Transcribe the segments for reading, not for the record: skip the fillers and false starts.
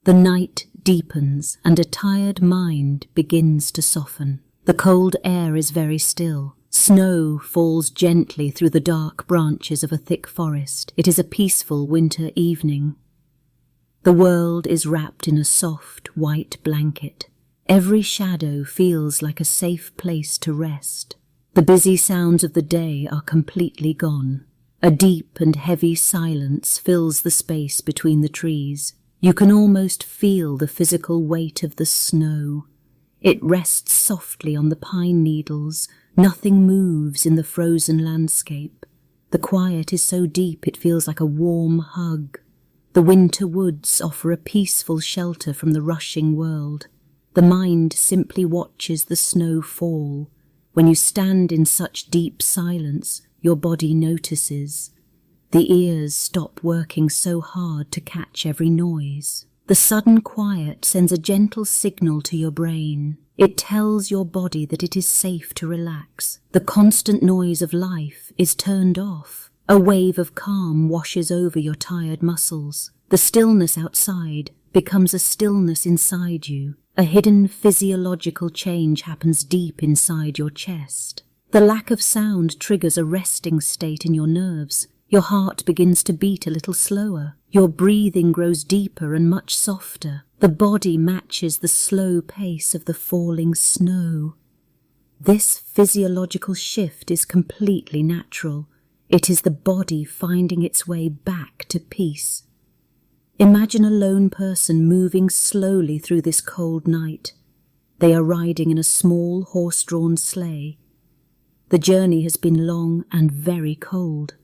The night deepens and a tired mind begins to soften. The cold air is very still. Snow falls gently through the dark branches of a thick forest. It is a peaceful winter evening. The world is wrapped in a soft white blanket. Every shadow feels like a safe place to rest. The busy sounds of the day are completely gone. A deep and heavy silence fills the space between the trees. You can almost feel the physical weight of the snow. It rests softly on the pine needles. Nothing moves in the frozen landscape. The quiet is so deep it feels like a warm hug. The winter woods offer a peaceful shelter from the rushing world. The mind simply watches the snow fall. When you stand in such deep silence, your body notices. The ears stop working so hard to catch every noise. The sudden quiet sends a gentle signal to your brain. It tells your body that it is safe to relax. The constant noise of life is turned off. A wave of calm washes over your tired muscles. The stillness outside becomes a stillness inside you. A hidden physiological change happens deep inside your chest. The lack of sound triggers a resting state in your nerves. Your heart begins to beat a little slower. Your breathing grows deeper and much softer. The body matches the slow pace of the falling snow. This physiological shift is completely natural. It is the body finding its way back to peace. Imagine a lone person moving slowly through this cold night. They are riding in a small horse-drawn sleigh. The journey has been long and very cold.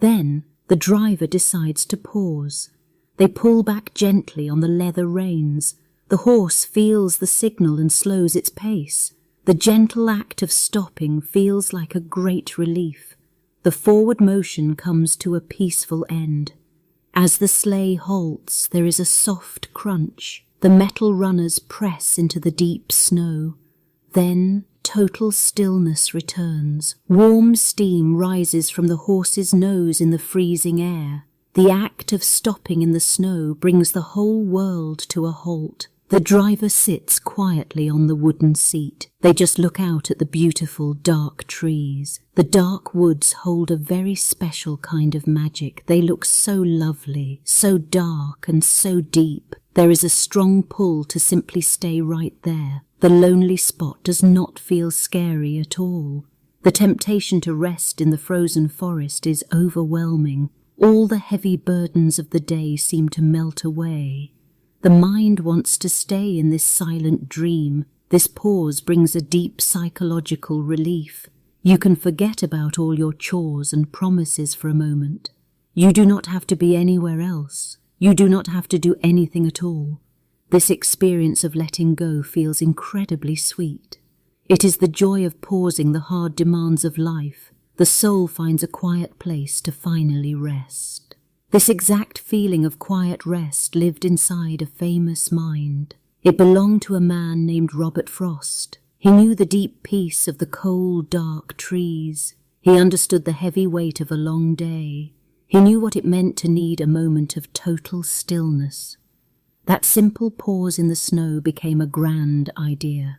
Then the driver decides to pause. They pull back gently on the leather reins. The horse feels the signal and slows its pace. The gentle act of stopping feels like a great relief. The forward motion comes to a peaceful end. As the sleigh halts, there is a soft crunch. The metal runners press into the deep snow. Then total stillness returns. Warm steam rises from the horse's nose in the freezing air. The act of stopping in the snow brings the whole world to a halt. The driver sits quietly on the wooden seat. They just look out at the beautiful dark trees. The dark woods hold a very special kind of magic. They look so lovely, so dark and so deep. There is a strong pull to simply stay right there. The lonely spot does not feel scary at all. The temptation to rest in the frozen forest is overwhelming. All the heavy burdens of the day seem to melt away. The mind wants to stay in this silent dream. This pause brings a deep psychological relief. You can forget about all your chores and promises for a moment. You do not have to be anywhere else. You do not have to do anything at all. This experience of letting go feels incredibly sweet. It is the joy of pausing the hard demands of life. The soul finds a quiet place to finally rest. This exact feeling of quiet rest lived inside a famous mind. It belonged to a man named Robert Frost. He knew the deep peace of the cold, dark trees. He understood the heavy weight of a long day. He knew what it meant to need a moment of total stillness. That simple pause in the snow became a grand idea.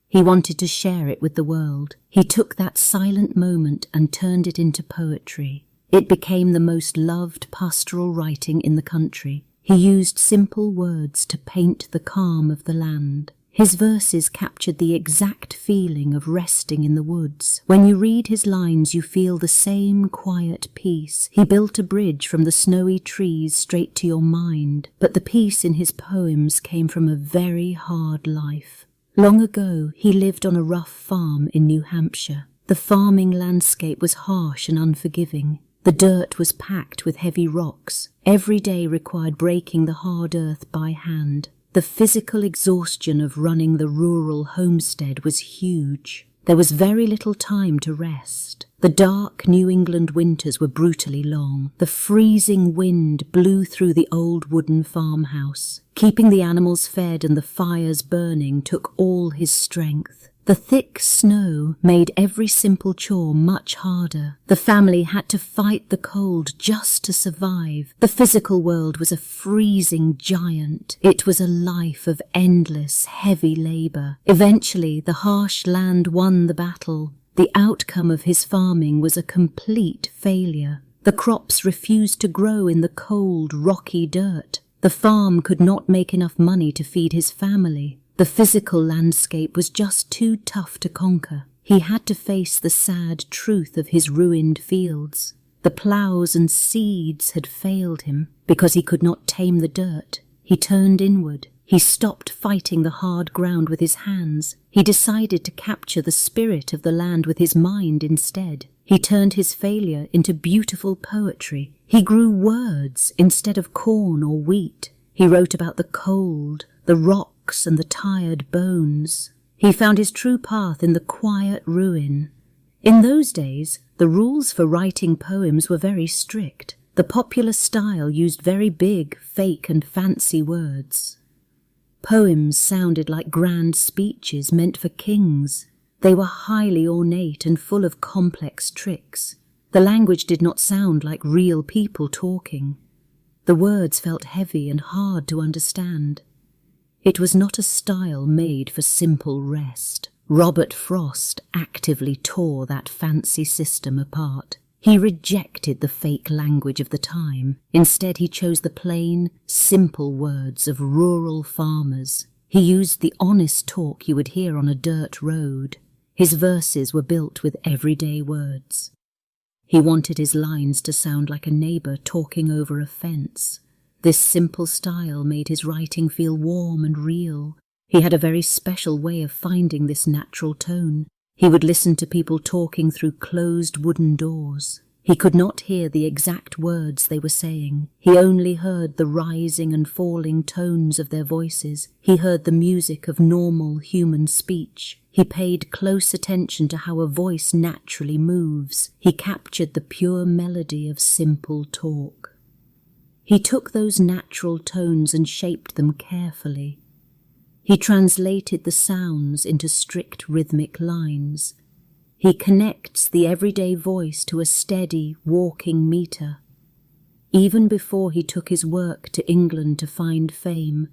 He wanted to share it with the world. He took that silent moment and turned it into poetry. It became the most loved pastoral writing in the country. He used simple words to paint the calm of the land. His verses captured the exact feeling of resting in the woods. When you read his lines, you feel the same quiet peace. He built a bridge from the snowy trees straight to your mind, but the peace in his poems came from a very hard life. Long ago, he lived on a rough farm in New Hampshire. The farming landscape was harsh and unforgiving. The dirt was packed with heavy rocks. Every day required breaking the hard earth by hand. The physical exhaustion of running the rural homestead was huge. There was very little time to rest. The dark New England winters were brutally long. The freezing wind blew through the old wooden farmhouse. Keeping the animals fed and the fires burning took all his strength. The thick snow made every simple chore much harder. The family had to fight the cold just to survive. The physical world was a freezing giant. It was a life of endless, heavy labor. Eventually, the harsh land won the battle. The outcome of his farming was a complete failure. The crops refused to grow in the cold, rocky dirt. The farm could not make enough money to feed his family. The physical landscape was just too tough to conquer. He had to face the sad truth of his ruined fields. The ploughs and seeds had failed him because he could not tame the dirt. He turned inward. He stopped fighting the hard ground with his hands. He decided to capture the spirit of the land with his mind instead. He turned his failure into beautiful poetry. He grew words instead of corn or wheat. He wrote about the cold, the rocks and the tired bones. He found his true path in the quiet ruin. In those days, the rules for writing poems were very strict. The popular style used very big, fake and fancy words. Poems sounded like grand speeches meant for kings. They were highly ornate and full of complex tricks. The language did not sound like real people talking. The words felt heavy and hard to understand. It was not a style made for simple rest. Robert Frost actively tore that fancy system apart. He rejected the fake language of the time. Instead, he chose the plain, simple words of rural farmers. He used the honest talk you would hear on a dirt road. His verses were built with everyday words. He wanted his lines to sound like a neighbor talking over a fence. This simple style made his writing feel warm and real. He had a very special way of finding this natural tone. He would listen to people talking through closed wooden doors. He could not hear the exact words they were saying. He only heard the rising and falling tones of their voices. He heard the music of normal human speech. He paid close attention to how a voice naturally moves. He captured the pure melody of simple talk. He took those natural tones and shaped them carefully. He translated the sounds into strict rhythmic lines. He connects the everyday voice to a steady, walking meter. Even before he took his work to England to find fame,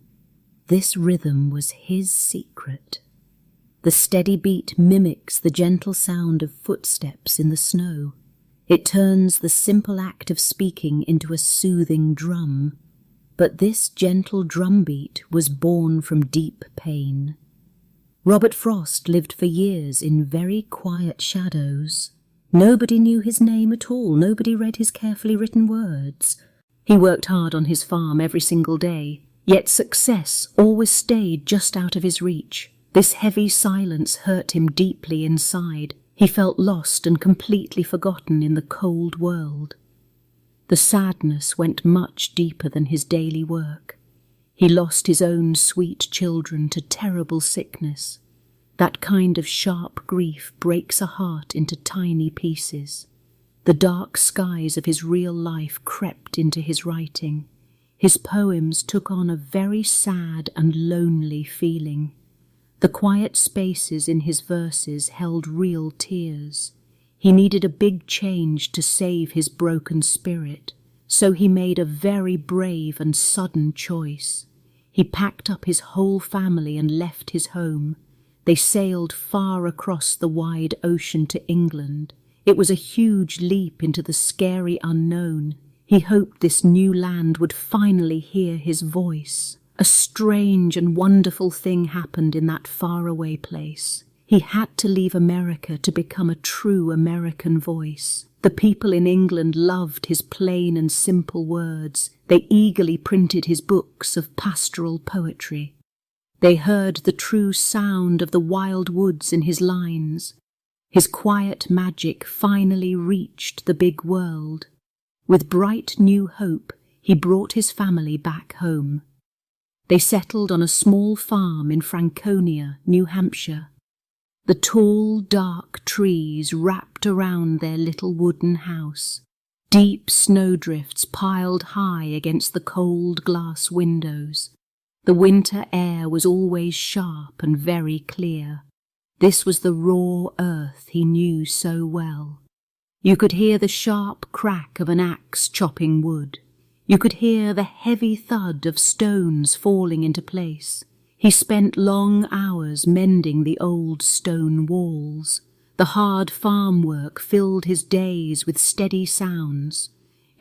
this rhythm was his secret. The steady beat mimics the gentle sound of footsteps in the snow. It turns the simple act of speaking into a soothing drum. But this gentle drumbeat was born from deep pain. Robert Frost lived for years in very quiet shadows. Nobody knew his name at all. Nobody read his carefully written words. He worked hard on his farm every single day, yet success always stayed just out of his reach. This heavy silence hurt him deeply inside. He felt lost and completely forgotten in the cold world. The sadness went much deeper than his daily work. He lost his own sweet children to terrible sickness. That kind of sharp grief breaks a heart into tiny pieces. The dark skies of his real life crept into his writing. His poems took on a very sad and lonely feeling. The quiet spaces in his verses held real tears. He needed a big change to save his broken spirit, so he made a very brave and sudden choice. He packed up his whole family and left his home. They sailed far across the wide ocean to England. It was a huge leap into the scary unknown. He hoped this new land would finally hear his voice. A strange and wonderful thing happened in that faraway place. He had to leave America to become a true American voice. The people in England loved his plain and simple words. They eagerly printed his books of pastoral poetry. They heard the true sound of the wild woods in his lines. His quiet magic finally reached the big world. With bright new hope, he brought his family back home. They settled on a small farm in Franconia, New Hampshire. The tall, dark trees wrapped around their little wooden house. Deep snowdrifts piled high against the cold glass windows. The winter air was always sharp and very clear. This was the raw earth he knew so well. You could hear the sharp crack of an axe chopping wood. You could hear the heavy thud of stones falling into place. He spent long hours mending the old stone walls. The hard farm work filled his days with steady sounds.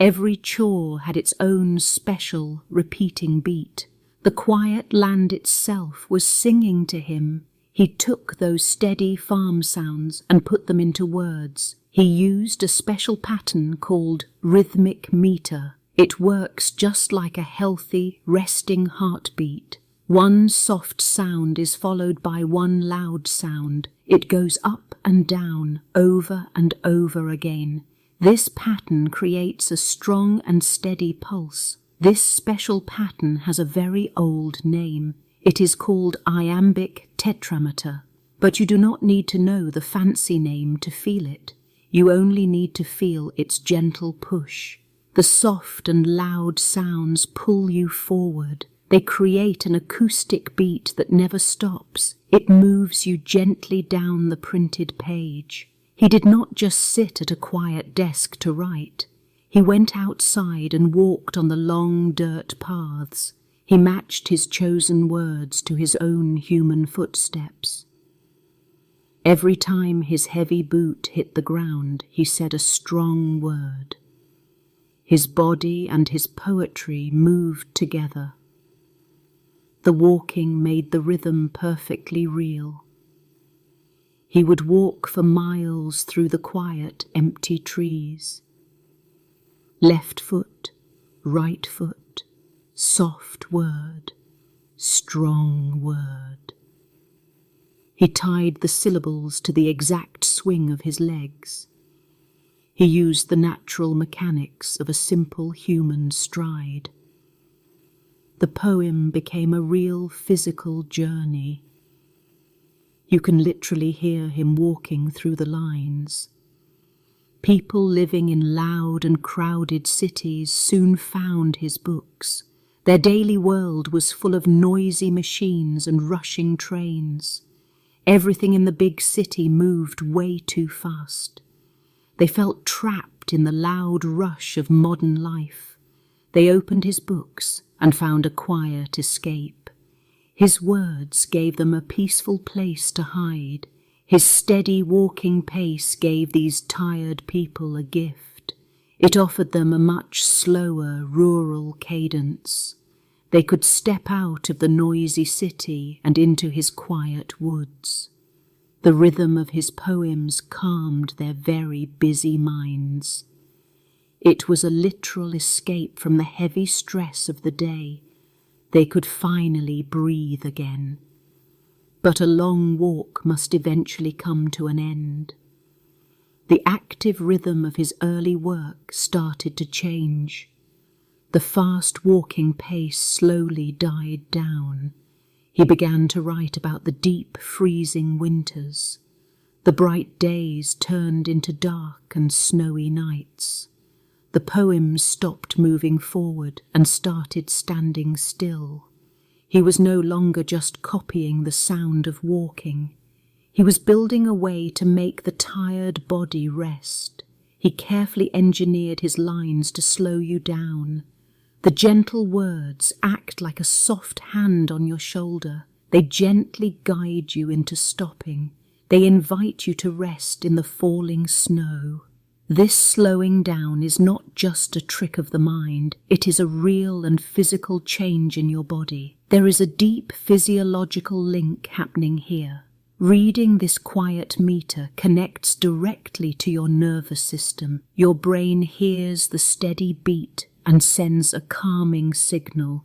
Every chore had its own special, repeating beat. The quiet land itself was singing to him. He took those steady farm sounds and put them into words. He used a special pattern called rhythmic meter. It works just like a healthy, resting heartbeat. One soft sound is followed by one loud sound. It goes up and down, over and over again. This pattern creates a strong and steady pulse. This special pattern has a very old name. It is called iambic tetrameter. But you do not need to know the fancy name to feel it. You only need to feel its gentle push. The soft and loud sounds pull you forward. They create an acoustic beat that never stops. It moves you gently down the printed page. He did not just sit at a quiet desk to write. He went outside and walked on the long dirt paths. He matched his chosen words to his own human footsteps. Every time his heavy boot hit the ground, he said a strong word. His body and his poetry moved together. The walking made the rhythm perfectly real. He would walk for miles through the quiet, empty trees. Left foot, right foot, soft word, strong word. He tied the syllables to the exact swing of his legs. He used the natural mechanics of a simple human stride. The poem became a real physical journey. You can literally hear him walking through the lines. People living in loud and crowded cities soon found his books. Their daily world was full of noisy machines and rushing trains. Everything in the big city moved way too fast. They felt trapped in the loud rush of modern life. They opened his books and found a quiet escape. His words gave them a peaceful place to hide. His steady walking pace gave these tired people a gift. It offered them a much slower rural cadence. They could step out of the noisy city and into his quiet woods. The rhythm of his poems calmed their very busy minds. It was a literal escape from the heavy stress of the day. They could finally breathe again. But a long walk must eventually come to an end. The active rhythm of his early work started to change. The fast walking pace slowly died down. He began to write about the deep, freezing winters. The bright days turned into dark and snowy nights. The poems stopped moving forward and started standing still. He was no longer just copying the sound of walking. He was building a way to make the tired body rest. He carefully engineered his lines to slow you down. The gentle words act like a soft hand on your shoulder. They gently guide you into stopping. They invite you to rest in the falling snow. This slowing down is not just a trick of the mind, it is a real and physical change in your body. There is a deep physiological link happening here. Reading this quiet meter connects directly to your nervous system. Your brain hears the steady beat and sends a calming signal.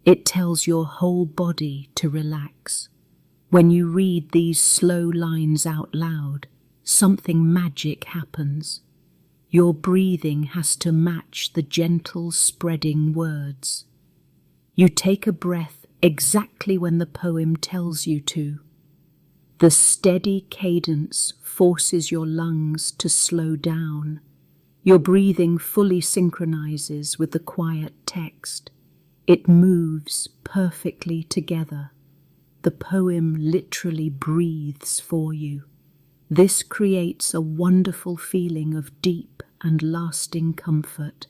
It tells your whole body to relax. When you read these slow lines out loud, something magic happens. Your breathing has to match the gentle spreading words. You take a breath exactly when the poem tells you to. The steady cadence forces your lungs to slow down. Your breathing fully synchronizes with the quiet text. It moves perfectly together. the poem literally breathes for you. This creates a wonderful feeling of deep and lasting comfort.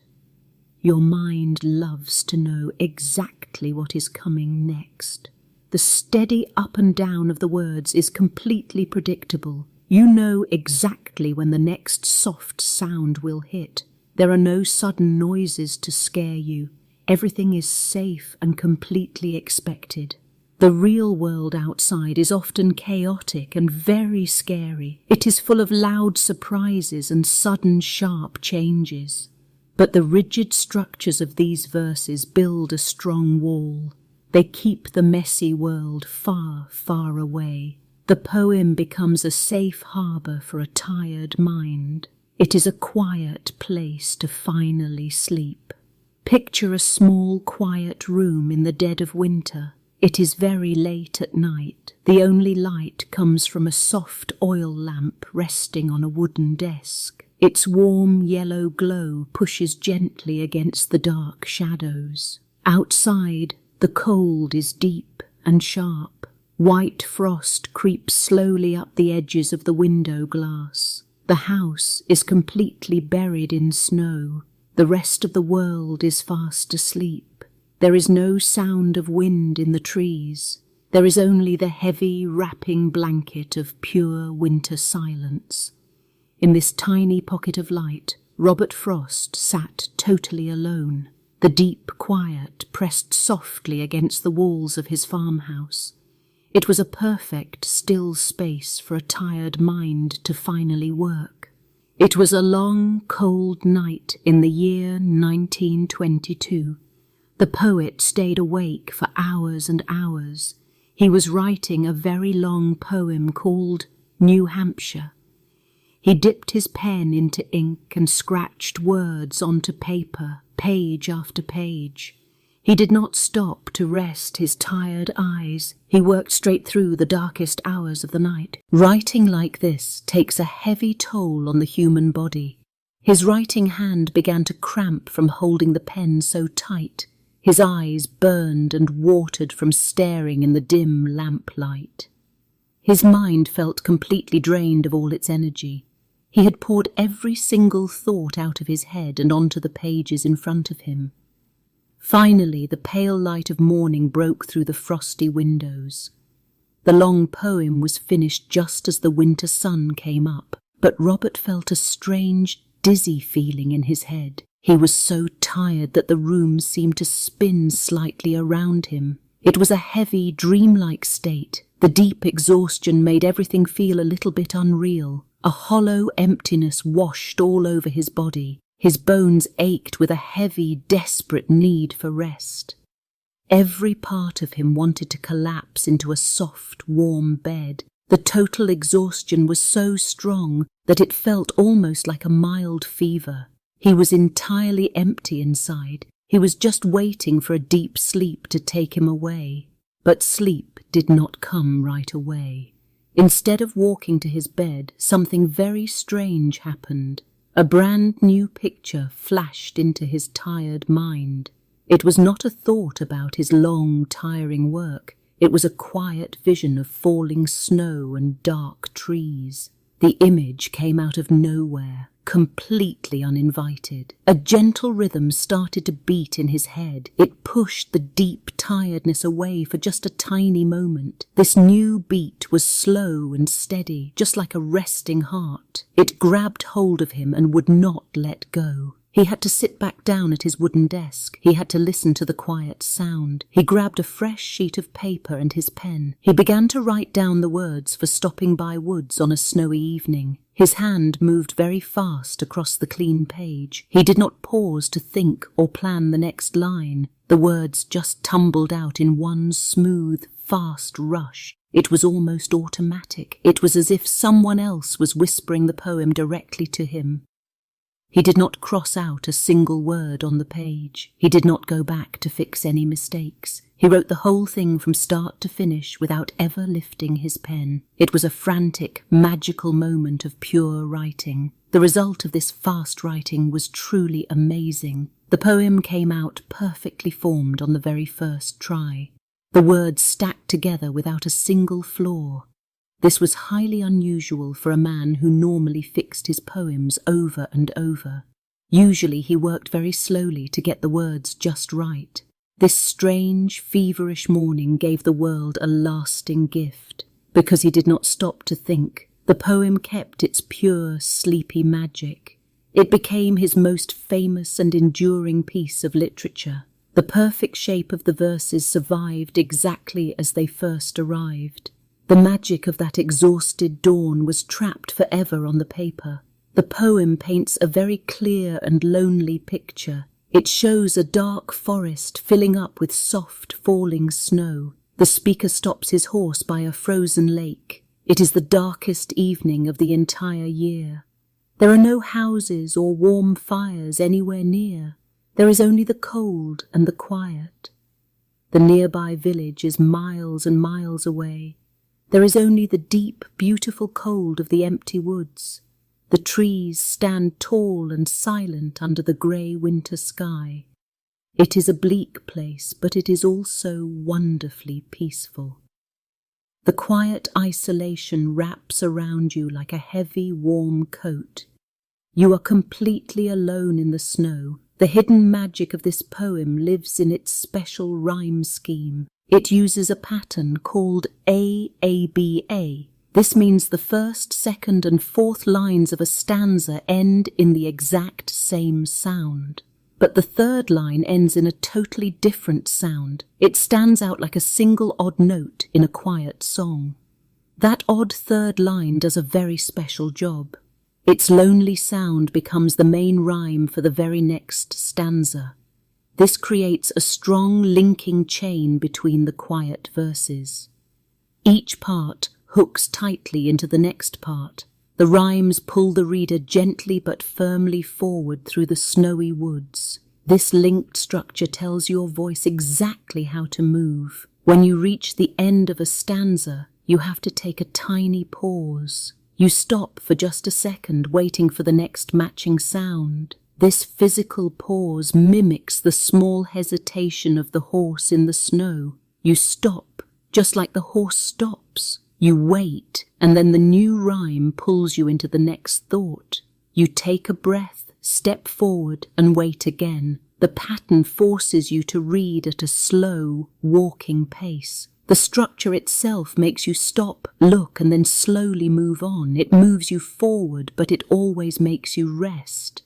Your mind loves to know exactly what is coming next. The steady up and down of the words is completely predictable. You know exactly when the next soft sound will hit. There are no sudden noises to scare you. Everything is safe and completely expected. The real world outside is often chaotic and very scary. It is full of loud surprises and sudden sharp changes. But the rigid structures of these verses build a strong wall. They keep the messy world far, far away. The poem becomes a safe harbour for a tired mind. It is a quiet place to finally sleep. Picture a small, quiet room in the dead of winter. It is very late at night. The only light comes from a soft oil lamp resting on a wooden desk. Its warm yellow glow pushes gently against the dark shadows. Outside, the cold is deep and sharp. White frost creeps slowly up the edges of the window glass. The house is completely buried in snow. The rest of the world is fast asleep. There is no sound of wind in the trees. There is only the heavy, wrapping blanket of pure winter silence. In this tiny pocket of light, Robert Frost sat totally alone. The deep quiet pressed softly against the walls of his farmhouse. It was a perfect, still space for a tired mind to finally work. It was a long, cold night in the year 1922. The poet stayed awake for hours and hours. He was writing a very long poem called New Hampshire. He dipped his pen into ink and scratched words onto paper, page after page. He did not stop to rest his tired eyes. He worked straight through the darkest hours of the night. Writing like this takes a heavy toll on the human body. His writing hand began to cramp from holding the pen so tight. His eyes burned and watered from staring in the dim lamplight. His mind felt completely drained of all its energy. He had poured every single thought out of his head and onto the pages in front of him. Finally, the pale light of morning broke through the frosty windows. The long poem was finished just as the winter sun came up, but Robert felt a strange, dizzy feeling in his head. He was so tired that the room seemed to spin slightly around him. It was a heavy, dreamlike state. The deep exhaustion made everything feel a little bit unreal. A hollow emptiness washed all over his body. His bones ached with a heavy, desperate need for rest. Every part of him wanted to collapse into a soft, warm bed. The total exhaustion was so strong that it felt almost like a mild fever. He was entirely empty inside. He was just waiting for a deep sleep to take him away. But sleep did not come right away. Instead of walking to his bed, something very strange happened. A brand new picture flashed into his tired mind. It was not a thought about his long, tiring work. It was a quiet vision of falling snow and dark trees. The image came out of nowhere, completely uninvited. A gentle rhythm started to beat in his head. It pushed the deep tiredness away for just a tiny moment. This new beat was slow and steady, just like a resting heart. It grabbed hold of him and would not let go. He had to sit back down at his wooden desk. He had to listen to the quiet sound. He grabbed a fresh sheet of paper and his pen. He began to write down the words for stopping by woods on a snowy evening. His hand moved very fast across the clean page. He did not pause to think or plan the next line. The words just tumbled out in one smooth, fast rush. It was almost automatic. It was as if someone else was whispering the poem directly to him. He did not cross out a single word on the page. He did not go back to fix any mistakes. He wrote the whole thing from start to finish without ever lifting his pen. It was a frantic, magical moment of pure writing. The result of this fast writing was truly amazing. The poem came out perfectly formed on the very first try. the words stacked together without a single flaw. This was highly unusual for a man who normally fixed his poems over and over. Usually he worked very slowly to get the words just right. This strange, feverish morning gave the world a lasting gift. Because he did not stop to think, the poem kept its pure, sleepy magic. It became his most famous and enduring piece of literature. The perfect shape of the verses survived exactly as they first arrived. The magic of that exhausted dawn was trapped forever on the paper. The poem paints a very clear and lonely picture. It shows a dark forest filling up with soft, falling snow. The speaker stops his horse by a frozen lake. It is the darkest evening of the entire year. There are no houses or warm fires anywhere near. There is only the cold and the quiet. The nearby village is miles and miles away. There is only the deep, beautiful cold of the empty woods. The trees stand tall and silent under the grey winter sky. It is a bleak place, but it is also wonderfully peaceful. The quiet isolation wraps around you like a heavy, warm coat. You are completely alone in the snow. The hidden magic of this poem lives in its special rhyme scheme. It uses a pattern called AABA. This means the first, second, and fourth lines of a stanza end in the exact same sound. But the third line ends in a totally different sound. It stands out like a single odd note in a quiet song. That odd third line does a very special job. Its lonely sound becomes the main rhyme for the very next stanza. This creates a strong linking chain between the quiet verses. Each part hooks tightly into the next part. The rhymes pull the reader gently but firmly forward through the snowy woods. This linked structure tells your voice exactly how to move. When you reach the end of a stanza, you have to take a tiny pause. You stop for just a second, waiting for the next matching sound. This physical pause mimics the small hesitation of the horse in the snow. You stop, just like the horse stops. You wait, and then the new rhyme pulls you into the next thought. You take a breath, step forward, and wait again. The pattern forces you to read at a slow, walking pace. The structure itself makes you stop, look, and then slowly move on. It moves you forward, but it always makes you rest.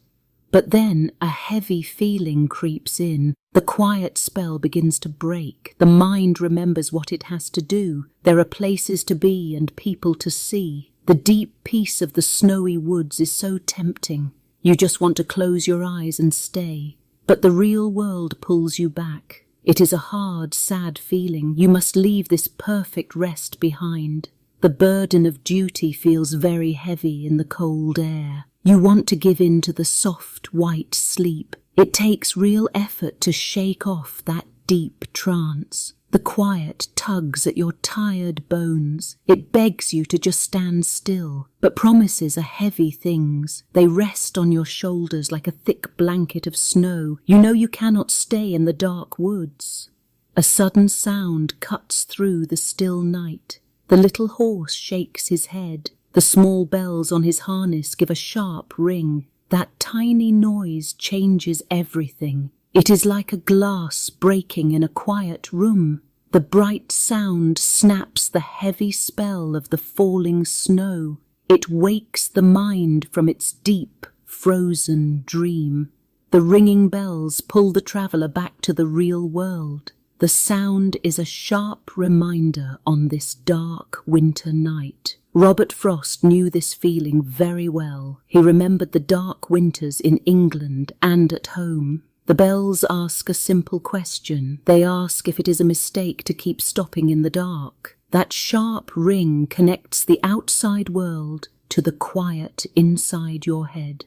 But then a heavy feeling creeps in. The quiet spell begins to break. The mind remembers what it has to do. There are places to be and people to see. The deep peace of the snowy woods is so tempting. You just want to close your eyes and stay. But the real world pulls you back. It is a hard, sad feeling. You must leave this perfect rest behind. The burden of duty feels very heavy in the cold air. You want to give in to the soft, white sleep. It takes real effort to shake off that deep trance. The quiet tugs at your tired bones. It begs you to just stand still, but promises are heavy things. They rest on your shoulders like a thick blanket of snow. You know you cannot stay in the dark woods. A sudden sound cuts through the still night. The little horse shakes his head. The small bells on his harness give a sharp ring. That tiny noise changes everything. It is like a glass breaking in a quiet room. The bright sound snaps the heavy spell of the falling snow. It wakes the mind from its deep, frozen dream. The ringing bells pull the traveller back to the real world. The sound is a sharp reminder on this dark winter night. Robert Frost knew this feeling very well. He remembered the dark winters in England and at home. The bells ask a simple question. They ask if it is a mistake to keep stopping in the dark. That sharp ring connects the outside world to the quiet inside your head.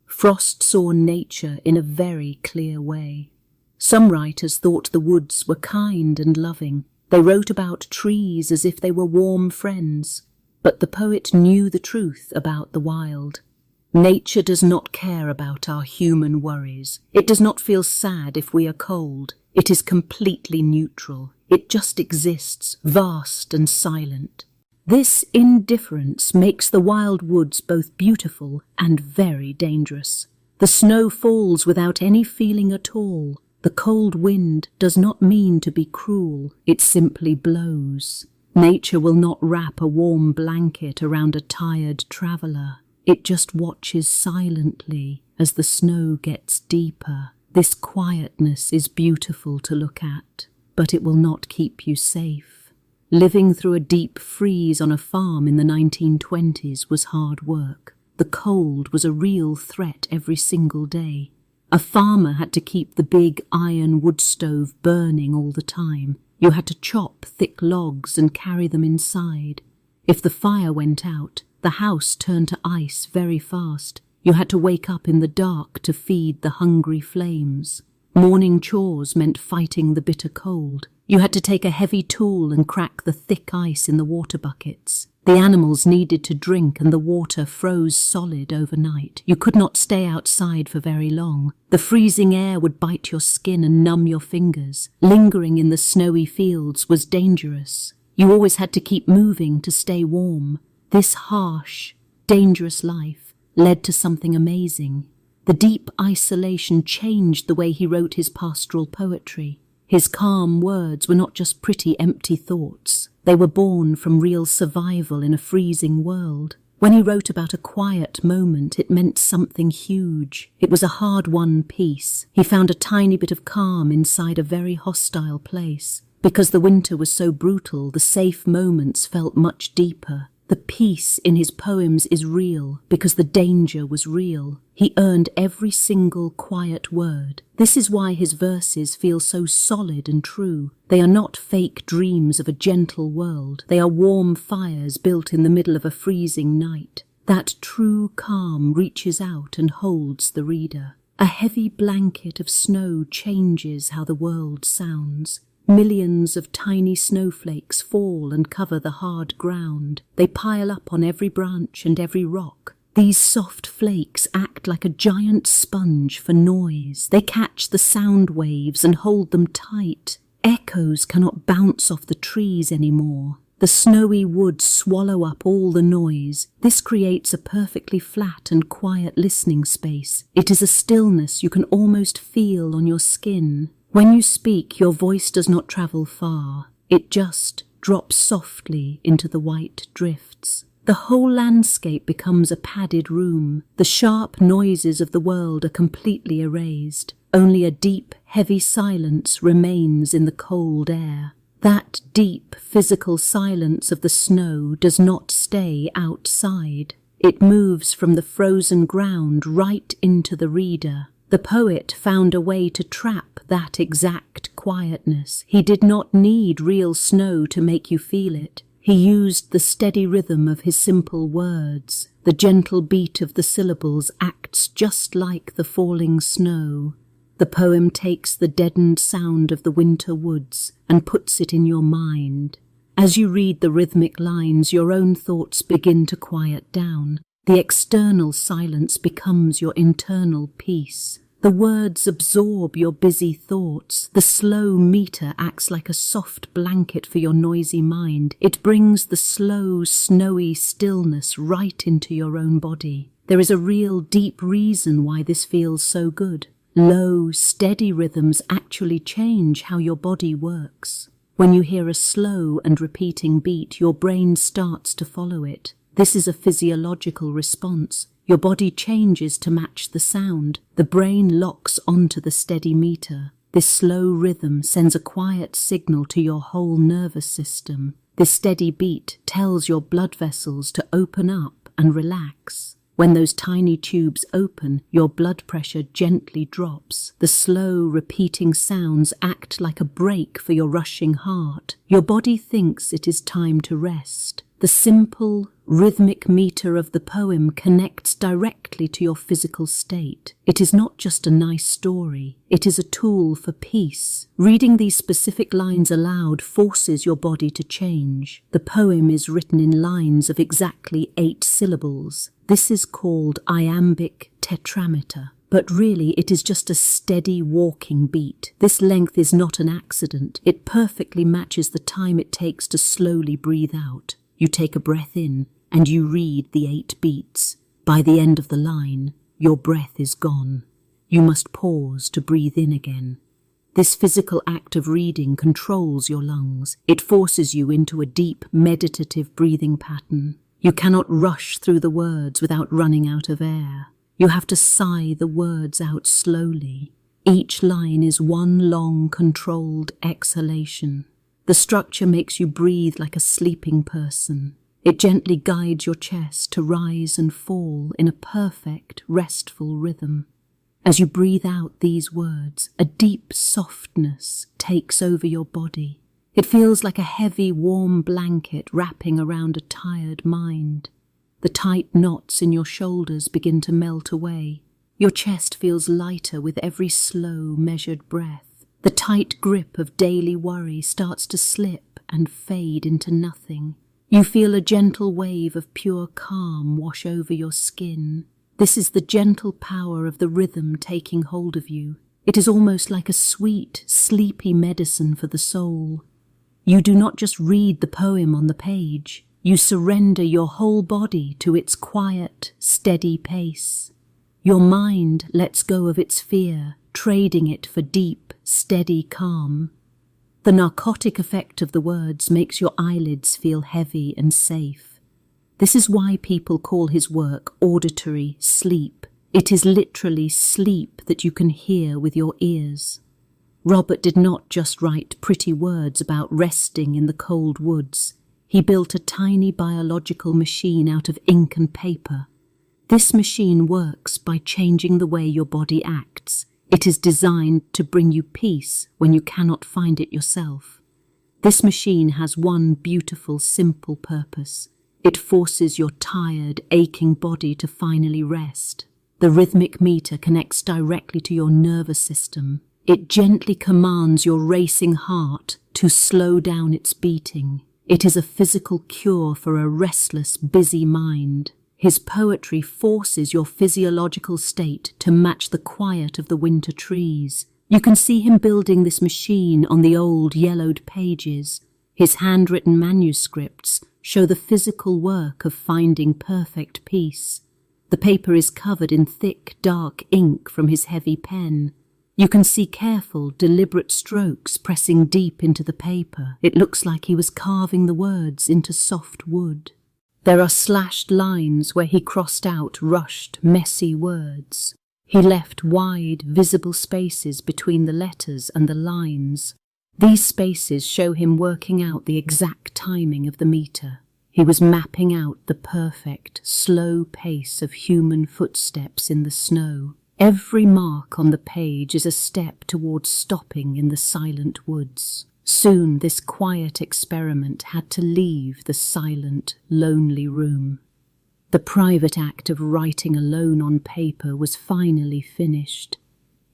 Frost saw nature in a very clear way. Some writers thought the woods were kind and loving. They wrote about trees as if they were warm friends. But the poet knew the truth about the wild. Nature does not care about our human worries. It does not feel sad if we are cold. It is completely neutral. It just exists, vast and silent. This indifference makes the wild woods both beautiful and very dangerous. The snow falls without any feeling at all. The cold wind does not mean to be cruel. It simply blows. Nature will not wrap a warm blanket around a tired traveler. It just watches silently as the snow gets deeper. This quietness is beautiful to look at, but it will not keep you safe. Living through a deep freeze on a farm in the 1920s was hard work. The cold was a real threat every single day. A farmer had to keep the big iron wood stove burning all the time. You had to chop thick logs and carry them inside. If the fire went out, the house turned to ice very fast. You had to wake up in the dark to feed the hungry flames. Morning chores meant fighting the bitter cold. You had to take a heavy tool and crack the thick ice in the water buckets. The animals needed to drink and the water froze solid overnight. You could not stay outside for very long. The freezing air would bite your skin and numb your fingers. Lingering in the snowy fields was dangerous. You always had to keep moving to stay warm. This harsh, dangerous life led to something amazing. The deep isolation changed the way he wrote his pastoral poetry. His calm words were not just pretty, empty thoughts. They were born from real survival in a freezing world. When he wrote about a quiet moment, it meant something huge. It was a hard-won peace. He found a tiny bit of calm inside a very hostile place. Because the winter was so brutal, the safe moments felt much deeper. The peace in his poems is real because the danger was real. He earned every single quiet word. This is why his verses feel so solid and true. They are not fake dreams of a gentle world. They are warm fires built in the middle of a freezing night. That true calm reaches out and holds the reader. A heavy blanket of snow changes how the world sounds. Millions of tiny snowflakes fall and cover the hard ground. They pile up on every branch and every rock. These soft flakes act like a giant sponge for noise. They catch the sound waves and hold them tight. Echoes cannot bounce off the trees anymore. The snowy woods swallow up all the noise. This creates a perfectly flat and quiet listening space. It is a stillness you can almost feel on your skin. When you speak, your voice does not travel far. It just drops softly into the white drifts. The whole landscape becomes a padded room. The sharp noises of the world are completely erased. Only a deep, heavy silence remains in the cold air. That deep, physical silence of the snow does not stay outside. It moves from the frozen ground right into the reader. The poet found a way to trap that exact quietness. He did not need real snow to make you feel it. He used the steady rhythm of his simple words. The gentle beat of the syllables acts just like the falling snow. The poem takes the deadened sound of the winter woods and puts it in your mind. As you read the rhythmic lines, your own thoughts begin to quiet down. The external silence becomes your internal peace. The words absorb your busy thoughts. The slow meter acts like a soft blanket for your noisy mind. It brings the slow, snowy stillness right into your own body. There is a real deep reason why this feels so good. Low, steady rhythms actually change how your body works. When you hear a slow and repeating beat, your brain starts to follow it. This is a physiological response. Your body changes to match the sound. The brain locks onto the steady meter. This slow rhythm sends a quiet signal to your whole nervous system. This steady beat tells your blood vessels to open up and relax. When those tiny tubes open, your blood pressure gently drops. The slow, repeating sounds act like a brake for your rushing heart. Your body thinks it is time to rest. The simple, rhythmic meter of the poem connects directly to your physical state. It is not just a nice story. It is a tool for peace. Reading these specific lines aloud forces your body to change. The poem is written in lines of exactly 8 syllables. This is called iambic tetrameter, but really it is just a steady walking beat. This length is not an accident. It perfectly matches the time it takes to slowly breathe out. You take a breath in and you read the 8 beats. By the end of the line, your breath is gone. You must pause to breathe in again. This physical act of reading controls your lungs. It forces you into a deep, meditative breathing pattern. You cannot rush through the words without running out of air. You have to sigh the words out slowly. Each line is one long, controlled exhalation. The structure makes you breathe like a sleeping person. It gently guides your chest to rise and fall in a perfect, restful rhythm. As you breathe out these words, a deep softness takes over your body. It feels like a heavy, warm blanket wrapping around a tired mind. The tight knots in your shoulders begin to melt away. Your chest feels lighter with every slow, measured breath. The tight grip of daily worry starts to slip and fade into nothing. You feel a gentle wave of pure calm wash over your skin. This is the gentle power of the rhythm taking hold of you. It is almost like a sweet, sleepy medicine for the soul. You do not just read the poem on the page. You surrender your whole body to its quiet, steady pace. Your mind lets go of its fear, trading it for deep, steady calm. The narcotic effect of the words makes your eyelids feel heavy and safe. This is why people call his work auditory sleep. It is literally sleep that you can hear with your ears. Robert did not just write pretty words about resting in the cold woods. He built a tiny biological machine out of ink and paper. This machine works by changing the way your body acts. It is designed to bring you peace when you cannot find it yourself. This machine has one beautiful, simple purpose. It forces your tired, aching body to finally rest. The rhythmic meter connects directly to your nervous system. It gently commands your racing heart to slow down its beating. It is a physical cure for a restless, busy mind. His poetry forces your physiological state to match the quiet of the winter trees. You can see him building this machine on the old yellowed pages. His handwritten manuscripts show the physical work of finding perfect peace. The paper is covered in thick, dark ink from his heavy pen. You can see careful, deliberate strokes pressing deep into the paper. It looks like he was carving the words into soft wood. There are slashed lines where he crossed out rushed, messy words. He left wide, visible spaces between the letters and the lines. These spaces show him working out the exact timing of the meter. He was mapping out the perfect, slow pace of human footsteps in the snow. Every mark on the page is a step towards stopping in the silent woods. Soon this quiet experiment had to leave the silent, lonely room. The private act of writing alone on paper was finally finished.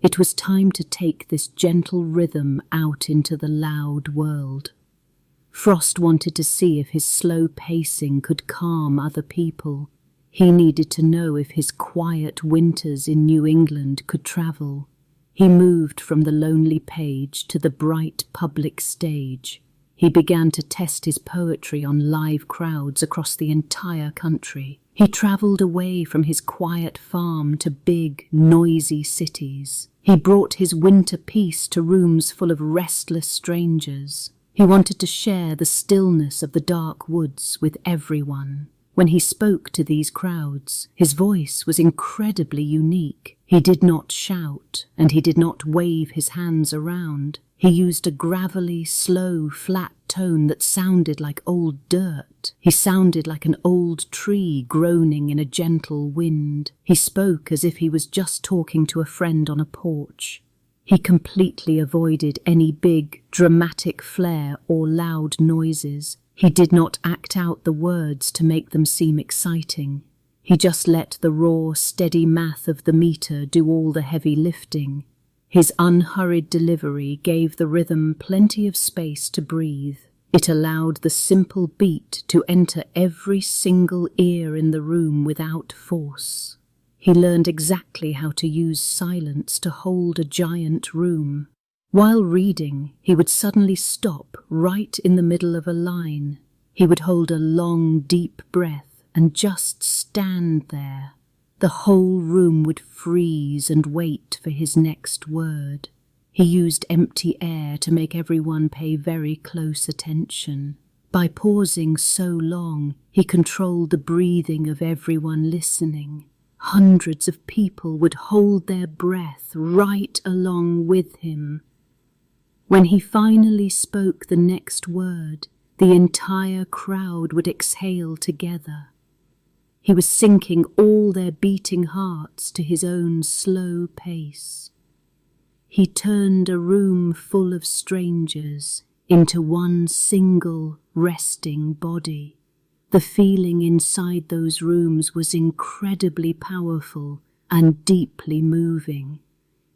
It was time to take this gentle rhythm out into the loud world. Frost wanted to see if his slow pacing could calm other people. He needed to know if his quiet winters in New England could travel. He moved from the lonely page to the bright public stage. He began to test his poetry on live crowds across the entire country. He travelled away from his quiet farm to big, noisy cities. He brought his winter peace to rooms full of restless strangers. He wanted to share the stillness of the dark woods with everyone. When he spoke to these crowds, his voice was incredibly unique. He did not shout, and he did not wave his hands around. He used a gravelly, slow, flat tone that sounded like old dirt. He sounded like an old tree groaning in a gentle wind. He spoke as if he was just talking to a friend on a porch. He completely avoided any big, dramatic flair or loud noises. He did not act out the words to make them seem exciting. He just let the raw, steady math of the meter do all the heavy lifting. His unhurried delivery gave the rhythm plenty of space to breathe. It allowed the simple beat to enter every single ear in the room without force. He learned exactly how to use silence to hold a giant room. While reading, he would suddenly stop right in the middle of a line. He would hold a long, deep breath and just stand there. The whole room would freeze and wait for his next word. He used empty air to make everyone pay very close attention. By pausing so long, he controlled the breathing of everyone listening. Hundreds of people would hold their breath right along with him. When he finally spoke the next word, the entire crowd would exhale together. He was syncing all their beating hearts to his own slow pace. He turned a room full of strangers into one single resting body. The feeling inside those rooms was incredibly powerful and deeply moving.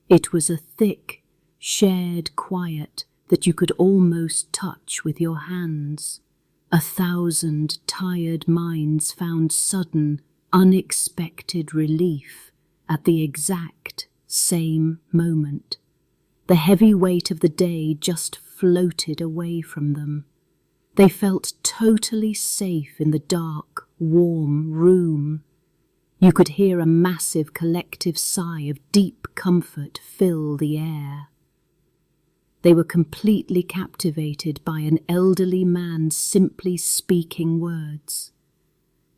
It was a thick, shared quiet that you could almost touch with your hands. 1,000 tired minds found sudden, unexpected relief at the exact same moment. The heavy weight of the day just floated away from them. They felt totally safe in the dark, warm room. You could hear a massive collective sigh of deep comfort fill the air. They were completely captivated by an elderly man simply speaking words.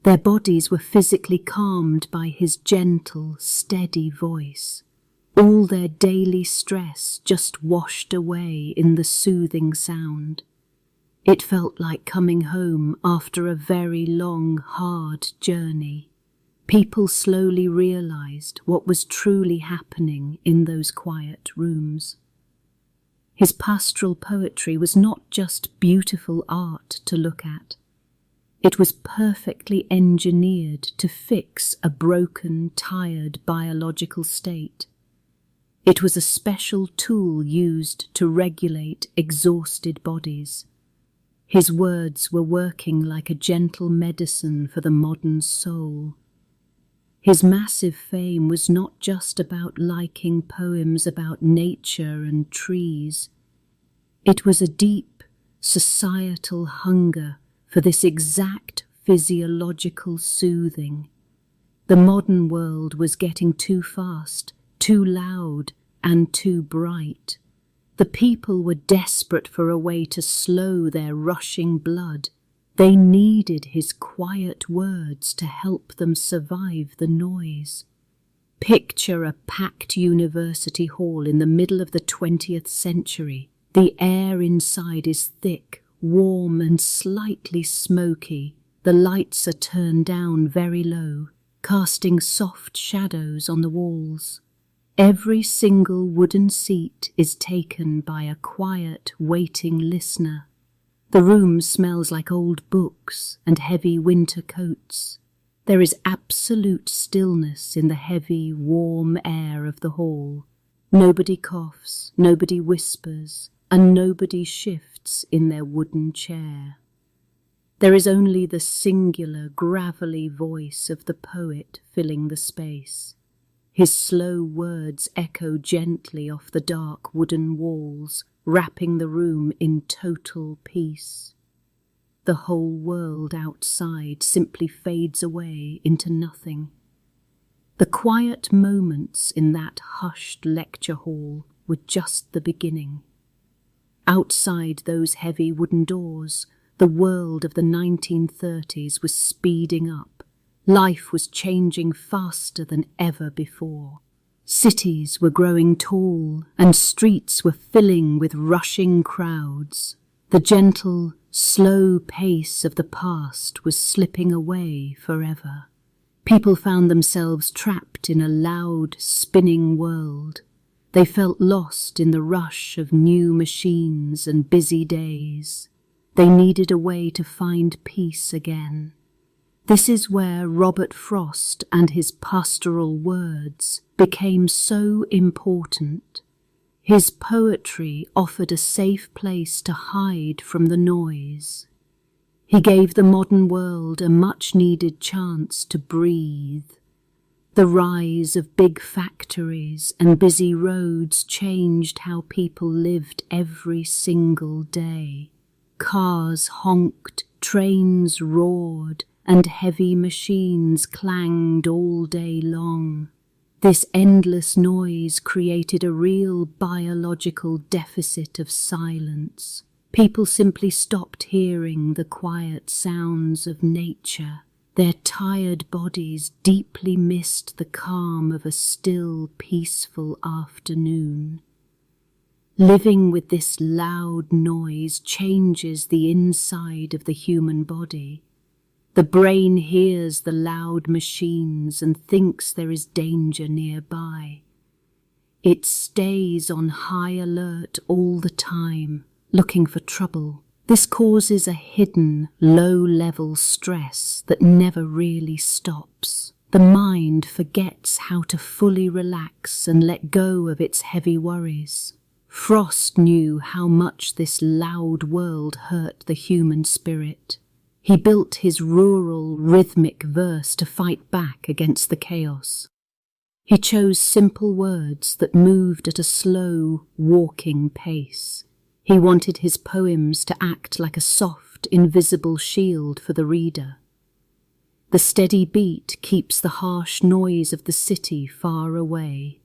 Their bodies were physically calmed by his gentle, steady voice. All their daily stress just washed away in the soothing sound. It felt like coming home after a very long, hard journey. People slowly realized what was truly happening in those quiet rooms. His pastoral poetry was not just beautiful art to look at. It was perfectly engineered to fix a broken, tired biological state. It was a special tool used to regulate exhausted bodies. His words were working like a gentle medicine for the modern soul. His massive fame was not just about liking poems about nature and trees. It was a deep, societal hunger for this exact physiological soothing. The modern world was getting too fast, too loud, and too bright. The people were desperate for a way to slow their rushing blood. They needed his quiet words to help them survive the noise. Picture a packed university hall in the middle of the 20th century. The air inside is thick, warm, and slightly smoky. The lights are turned down very low, casting soft shadows on the walls. Every single wooden seat is taken by a quiet, waiting listener. The room smells like old books and heavy winter coats. There is absolute stillness in the heavy, warm air of the hall. Nobody coughs, nobody whispers, and nobody shifts in their wooden chair. There is only the singular, gravelly voice of the poet filling the space. His slow words echo gently off the dark wooden walls, wrapping the room in total peace. The whole world outside simply fades away into nothing. The quiet moments in that hushed lecture hall were just the beginning. Outside those heavy wooden doors, the world of the 1930s was speeding up. Life was changing faster than ever before. Cities were growing tall, and streets were filling with rushing crowds. The gentle, slow pace of the past was slipping away forever. People found themselves trapped in a loud, spinning world. They felt lost in the rush of new machines and busy days. They needed a way to find peace again. This is where Robert Frost and his pastoral words became so important. His poetry offered a safe place to hide from the noise. He gave the modern world a much-needed chance to breathe. The rise of big factories and busy roads changed how people lived every single day. Cars honked, trains roared, and heavy machines clanged all day long. This endless noise created a real biological deficit of silence. People simply stopped hearing the quiet sounds of nature. Their tired bodies deeply missed the calm of a still, peaceful afternoon. Living with this loud noise changes the inside of the human body. The brain hears the loud machines and thinks there is danger nearby. It stays on high alert all the time, looking for trouble. This causes a hidden, low-level stress that never really stops. The mind forgets how to fully relax and let go of its heavy worries. Frost knew how much this loud world hurt the human spirit. He built his rural, rhythmic verse to fight back against the chaos. He chose simple words that moved at a slow, walking pace. He wanted his poems to act like a soft, invisible shield for the reader. The steady beat keeps the harsh noise of the city far away.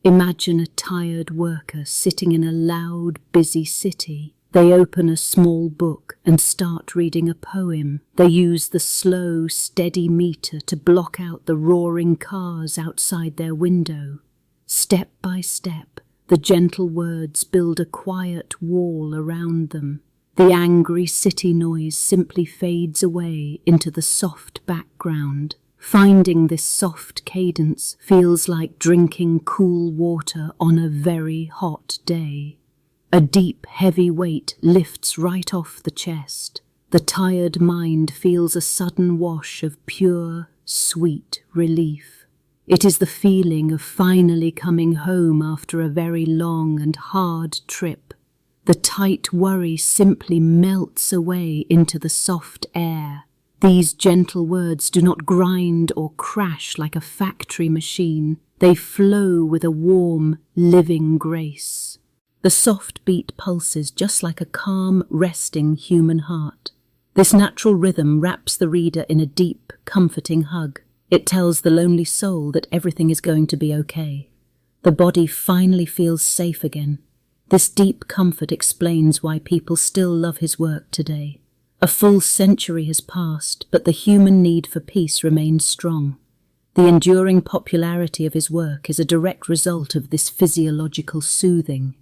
Imagine a tired worker sitting in a loud, busy city. They open a small book and start reading a poem. They use the slow, steady meter to block out the roaring cars outside their window. Step by step, the gentle words build a quiet wall around them. The angry city noise simply fades away into the soft background. Finding this soft cadence feels like drinking cool water on a very hot day. A deep, heavy weight lifts right off the chest. The tired mind feels a sudden wash of pure, sweet relief. It is the feeling of finally coming home after a very long and hard trip. The tight worry simply melts away into the soft air. These gentle words do not grind or crash like a factory machine. They flow with a warm, living grace. The soft beat pulses just like a calm, resting human heart. This natural rhythm wraps the reader in a deep, comforting hug. It tells the lonely soul that everything is going to be okay. The body finally feels safe again. This deep comfort explains why people still love his work today. A full century has passed, but the human need for peace remains strong. The enduring popularity of his work is a direct result of this physiological soothing.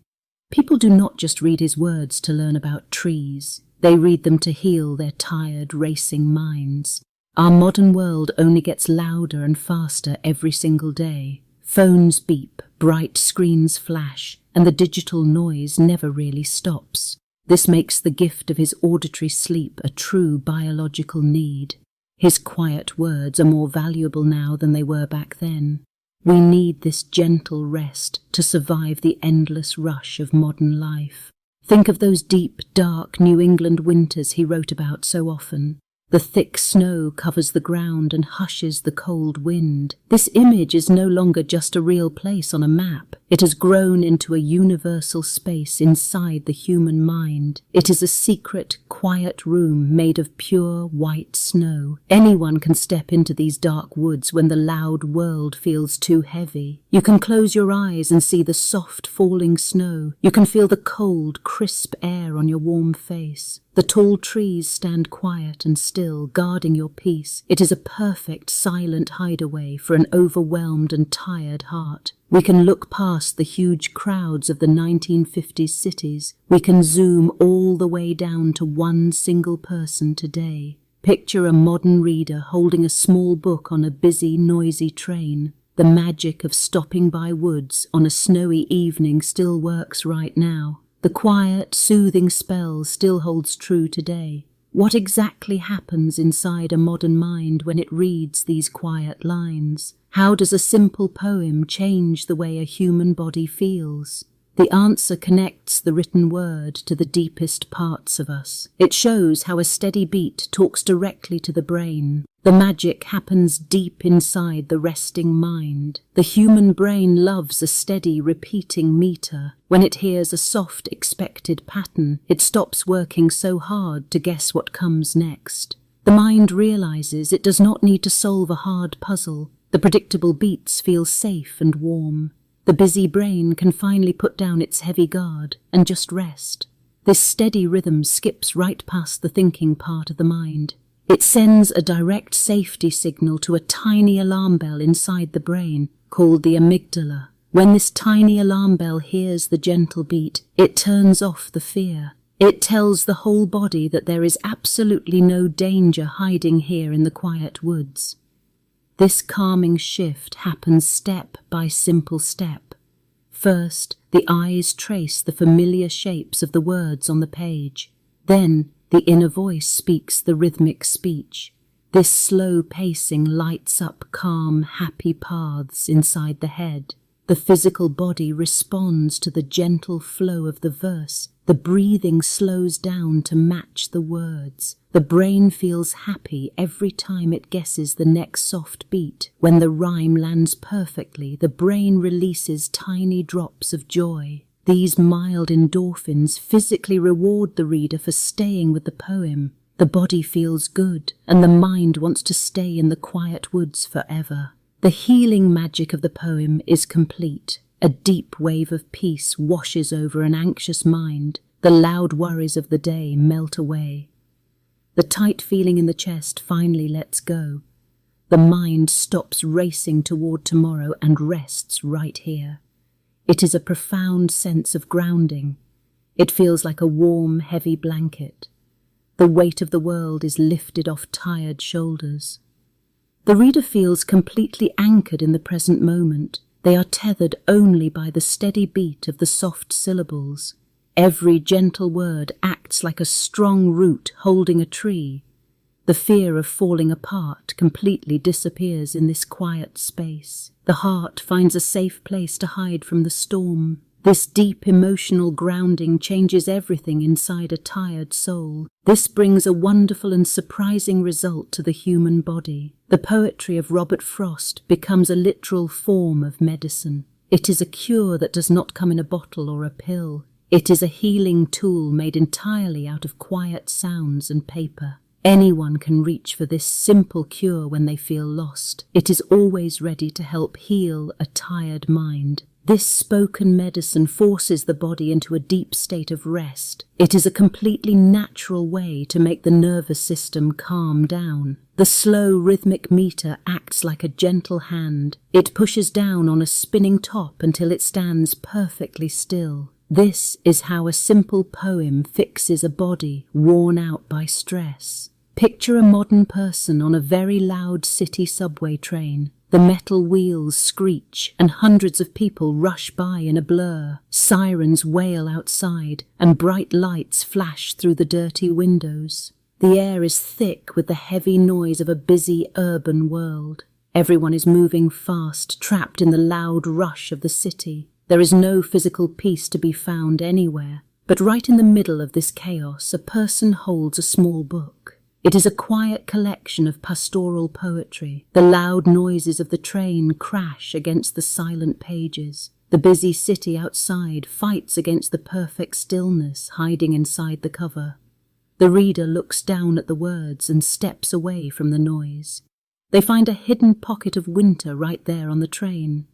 People do not just read his words to learn about trees. They read them to heal their tired, racing minds. Our modern world only gets louder and faster every single day. Phones beep, bright screens flash, and the digital noise never really stops. This makes the gift of his auditory sleep a true biological need. His quiet words are more valuable now than they were back then. We need this gentle rest to survive the endless rush of modern life. Think of those deep, dark New England winters he wrote about so often. The thick snow covers the ground and hushes the cold wind. This image is no longer just a real place on a map. It has grown into a universal space inside the human mind. It is a secret, quiet room made of pure white snow. Anyone can step into these dark woods when the loud world feels too heavy. You can close your eyes and see the soft falling snow. You can feel the cold, crisp air on your warm face. The tall trees stand quiet and still, guarding your peace. It is a perfect, silent hideaway for an overwhelmed and tired heart. We can look past the huge crowds of the 1950s cities. We can zoom all the way down to one single person today. Picture a modern reader holding a small book on a busy, noisy train. The magic of stopping by woods on a snowy evening still works right now. The quiet, soothing spell still holds true today. What exactly happens inside a modern mind when it reads these quiet lines? How does a simple poem change the way a human body feels? The answer connects the written word to the deepest parts of us. It shows how a steady beat talks directly to the brain. The magic happens deep inside the resting mind. The human brain loves a steady, repeating meter. When it hears a soft, expected pattern, it stops working so hard to guess what comes next. The mind realizes it does not need to solve a hard puzzle. The predictable beats feel safe and warm. The busy brain can finally put down its heavy guard and just rest. This steady rhythm skips right past the thinking part of the mind. It sends a direct safety signal to a tiny alarm bell inside the brain called the amygdala. When this tiny alarm bell hears the gentle beat, it turns off the fear. It tells the whole body that there is absolutely no danger hiding here in the quiet woods. This calming shift happens step by simple step. First, the eyes trace the familiar shapes of the words on the page. Then, the inner voice speaks the rhythmic speech. This slow pacing lights up calm, happy paths inside the head. The physical body responds to the gentle flow of the verse. The breathing slows down to match the words. The brain feels happy every time it guesses the next soft beat. When the rhyme lands perfectly, the brain releases tiny drops of joy. These mild endorphins physically reward the reader for staying with the poem. The body feels good, and the mind wants to stay in the quiet woods forever. The healing magic of the poem is complete. A deep wave of peace washes over an anxious mind. The loud worries of the day melt away. The tight feeling in the chest finally lets go. The mind stops racing toward tomorrow and rests right here. It is a profound sense of grounding. It feels like a warm, heavy blanket. The weight of the world is lifted off tired shoulders. The reader feels completely anchored in the present moment. They are tethered only by the steady beat of the soft syllables. Every gentle word acts like a strong root holding a tree. The fear of falling apart completely disappears in this quiet space. The heart finds a safe place to hide from the storm. This deep emotional grounding changes everything inside a tired soul. This brings a wonderful and surprising result to the human body. The poetry of Robert Frost becomes a literal form of medicine. It is a cure that does not come in a bottle or a pill. It is a healing tool made entirely out of quiet sounds and paper. Anyone can reach for this simple cure when they feel lost. It is always ready to help heal a tired mind. This spoken medicine forces the body into a deep state of rest. It is a completely natural way to make the nervous system calm down. The slow rhythmic meter acts like a gentle hand. It pushes down on a spinning top until it stands perfectly still. This is how a simple poem fixes a body worn out by stress. Picture a modern person on a very loud city subway train. The metal wheels screech and hundreds of people rush by in a blur. Sirens wail outside and bright lights flash through the dirty windows. The air is thick with the heavy noise of a busy urban world. Everyone is moving fast, trapped in the loud rush of the city. There is no physical peace to be found anywhere. But right in the middle of this chaos, a person holds a small book. It is a quiet collection of pastoral poetry. The loud noises of the train crash against the silent pages. The busy city outside fights against the perfect stillness hiding inside the cover. The reader looks down at the words and steps away from the noise. They find a hidden pocket of winter right there on the train.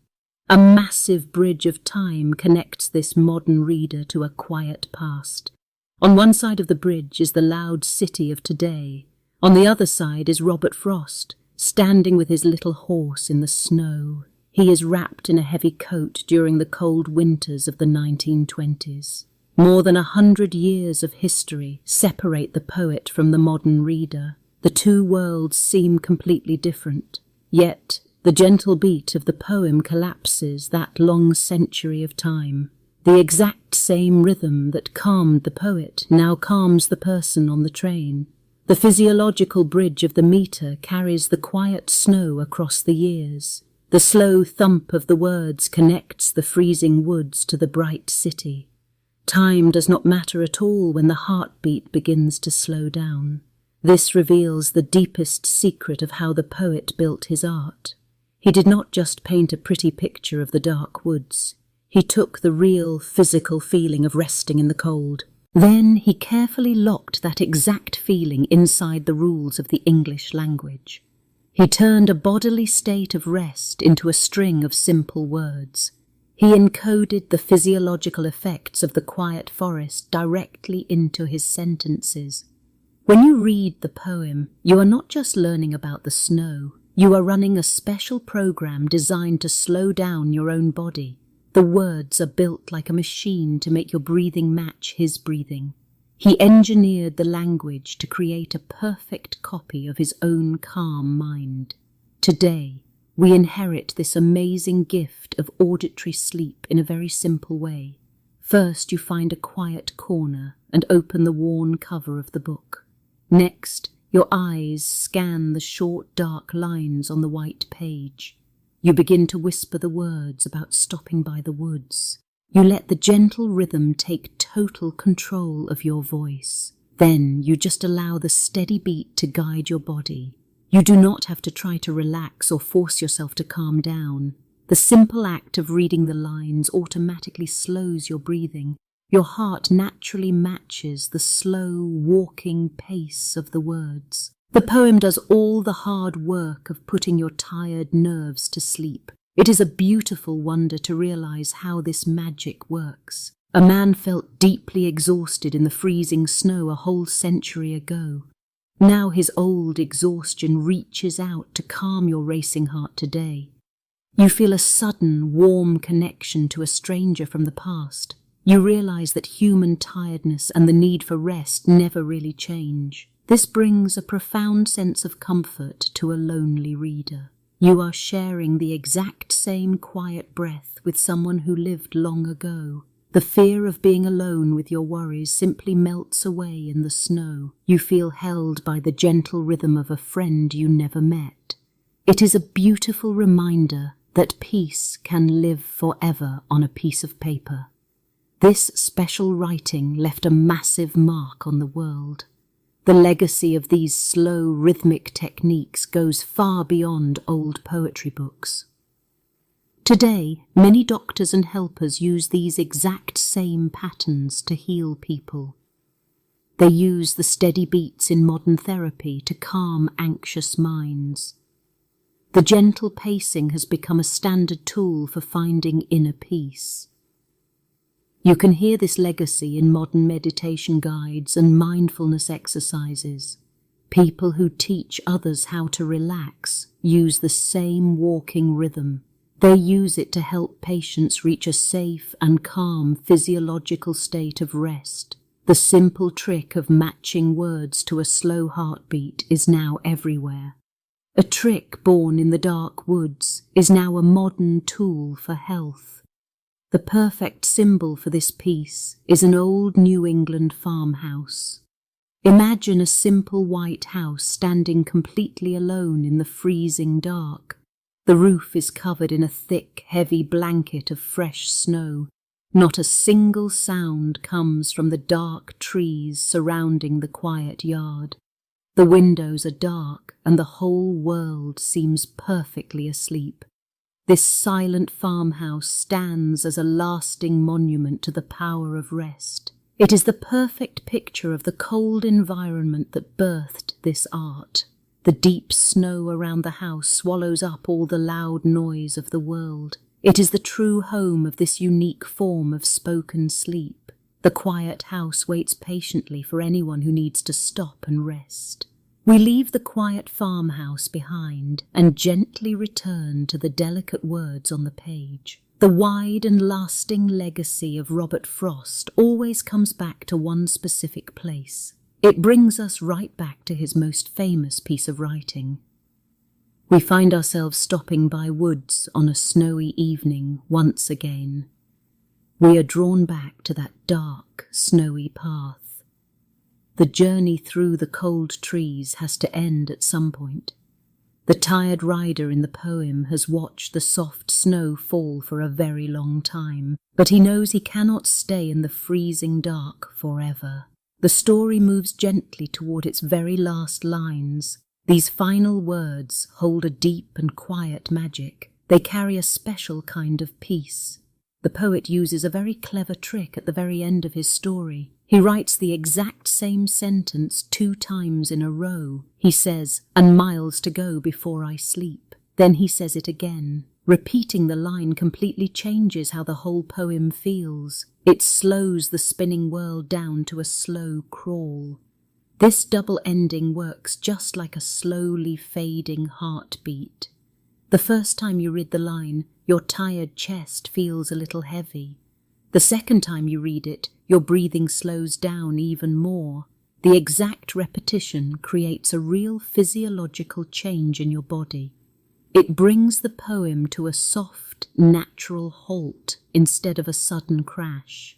A massive bridge of time connects this modern reader to a quiet past. On one side of the bridge is the loud city of today. On the other side is Robert Frost, standing with his little horse in the snow. He is wrapped in a heavy coat during the cold winters of the 1920s. More than 100 years of history separate the poet from the modern reader. The two worlds seem completely different. Yet, the gentle beat of the poem collapses that long century of time. The exact same rhythm that calmed the poet now calms the person on the train. The physiological bridge of the meter carries the quiet snow across the years. The slow thump of the words connects the freezing woods to the bright city. Time does not matter at all when the heartbeat begins to slow down. This reveals the deepest secret of how the poet built his art. He did not just paint a pretty picture of the dark woods. He took the real physical feeling of resting in the cold. Then he carefully locked that exact feeling inside the rules of the English language. He turned a bodily state of rest into a string of simple words. He encoded the physiological effects of the quiet forest directly into his sentences. When you read the poem, you are not just learning about the snow. You are running a special program designed to slow down your own body. The words are built like a machine to make your breathing match his breathing. He engineered the language to create a perfect copy of his own calm mind. Today, we inherit this amazing gift of auditory sleep in a very simple way. First, you find a quiet corner and open the worn cover of the book. Next, your eyes scan the short dark lines on the white page. You begin to whisper the words about stopping by the woods. You let the gentle rhythm take total control of your voice. Then you just allow the steady beat to guide your body. You do not have to try to relax or force yourself to calm down. The simple act of reading the lines automatically slows your breathing. Your heart naturally matches the slow, walking pace of the words. The poem does all the hard work of putting your tired nerves to sleep. It is a beautiful wonder to realize how this magic works. A man felt deeply exhausted in the freezing snow a whole century ago. Now his old exhaustion reaches out to calm your racing heart today. You feel a sudden, warm connection to a stranger from the past. You realize that human tiredness and the need for rest never really change. This brings a profound sense of comfort to a lonely reader. You are sharing the exact same quiet breath with someone who lived long ago. The fear of being alone with your worries simply melts away in the snow. You feel held by the gentle rhythm of a friend you never met. It is a beautiful reminder that peace can live forever on a piece of paper. This special writing left a massive mark on the world. The legacy of these slow, rhythmic techniques goes far beyond old poetry books. Today, many doctors and helpers use these exact same patterns to heal people. They use the steady beats in modern therapy to calm anxious minds. The gentle pacing has become a standard tool for finding inner peace. You can hear this legacy in modern meditation guides and mindfulness exercises. People who teach others how to relax use the same walking rhythm. They use it to help patients reach a safe and calm physiological state of rest. The simple trick of matching words to a slow heartbeat is now everywhere. A trick born in the dark woods is now a modern tool for health. The perfect symbol for this piece is an old New England farmhouse. Imagine a simple white house standing completely alone in the freezing dark. The roof is covered in a thick, heavy blanket of fresh snow. Not a single sound comes from the dark trees surrounding the quiet yard. The windows are dark and the whole world seems perfectly asleep. This silent farmhouse stands as a lasting monument to the power of rest. It is the perfect picture of the cold environment that birthed this art. The deep snow around the house swallows up all the loud noise of the world. It is the true home of this unique form of spoken sleep. The quiet house waits patiently for anyone who needs to stop and rest. We leave the quiet farmhouse behind and gently return to the delicate words on the page. The wide and lasting legacy of Robert Frost always comes back to one specific place. It brings us right back to his most famous piece of writing. We find ourselves stopping by woods on a snowy evening once again. We are drawn back to that dark, snowy path. The journey through the cold trees has to end at some point. The tired rider in the poem has watched the soft snow fall for a very long time, but he knows he cannot stay in the freezing dark forever. The story moves gently toward its very last lines. These final words hold a deep and quiet magic. They carry a special kind of peace. The poet uses a very clever trick at the very end of his story. He writes the exact same sentence 2 times in a row. He says, "And miles to go before I sleep." Then he says it again. Repeating the line completely changes how the whole poem feels. It slows the spinning world down to a slow crawl. This double ending works just like a slowly fading heartbeat. The first time you read the line, your tired chest feels a little heavy. The second time you read it, your breathing slows down even more. The exact repetition creates a real physiological change in your body. It brings the poem to a soft, natural halt instead of a sudden crash.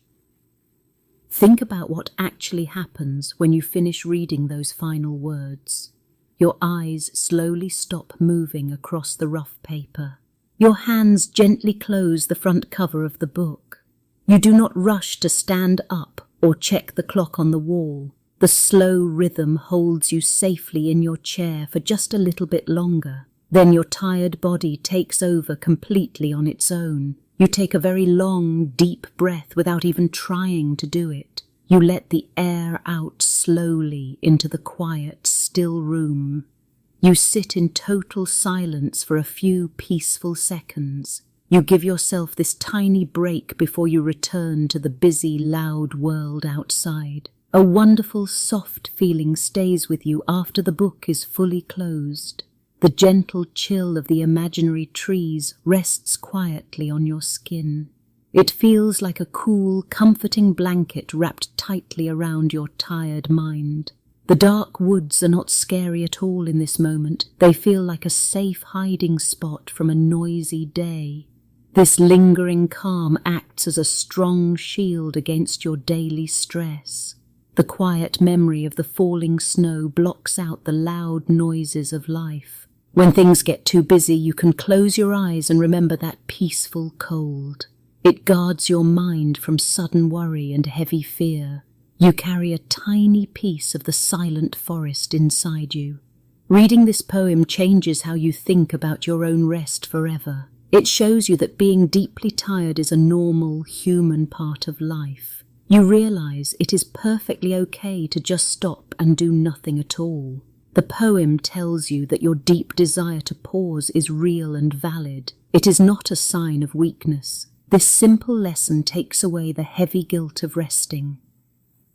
Think about what actually happens when you finish reading those final words. Your eyes slowly stop moving across the rough paper. Your hands gently close the front cover of the book. You do not rush to stand up or check the clock on the wall. The slow rhythm holds you safely in your chair for just a little bit longer. Then your tired body takes over completely on its own. You take a very long, deep breath without even trying to do it. You let the air out slowly into the quiet, still room. You sit in total silence for a few peaceful seconds. You give yourself this tiny break before you return to the busy, loud world outside. A wonderful, soft feeling stays with you after the book is fully closed. The gentle chill of the imaginary trees rests quietly on your skin. It feels like a cool, comforting blanket wrapped tightly around your tired mind. The dark woods are not scary at all in this moment. They feel like a safe hiding spot from a noisy day. This lingering calm acts as a strong shield against your daily stress. The quiet memory of the falling snow blocks out the loud noises of life. When things get too busy, you can close your eyes and remember that peaceful cold. It guards your mind from sudden worry and heavy fear. You carry a tiny piece of the silent forest inside you. Reading this poem changes how you think about your own rest forever. It shows you that being deeply tired is a normal, human part of life. You realize it is perfectly okay to just stop and do nothing at all. The poem tells you that your deep desire to pause is real and valid. It is not a sign of weakness. This simple lesson takes away the heavy guilt of resting.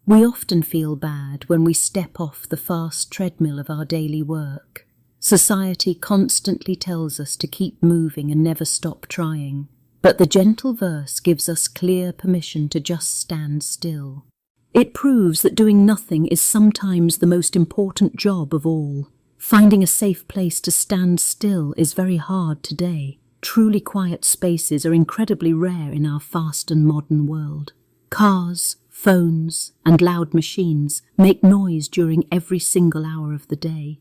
We often feel bad when we step off the fast treadmill of our daily work. Society constantly tells us to keep moving and never stop trying. But the gentle verse gives us clear permission to just stand still. It proves that doing nothing is sometimes the most important job of all. Finding a safe place to stand still is very hard today. Truly quiet spaces are incredibly rare in our fast and modern world. Cars, phones, and loud machines make noise during every single hour of the day.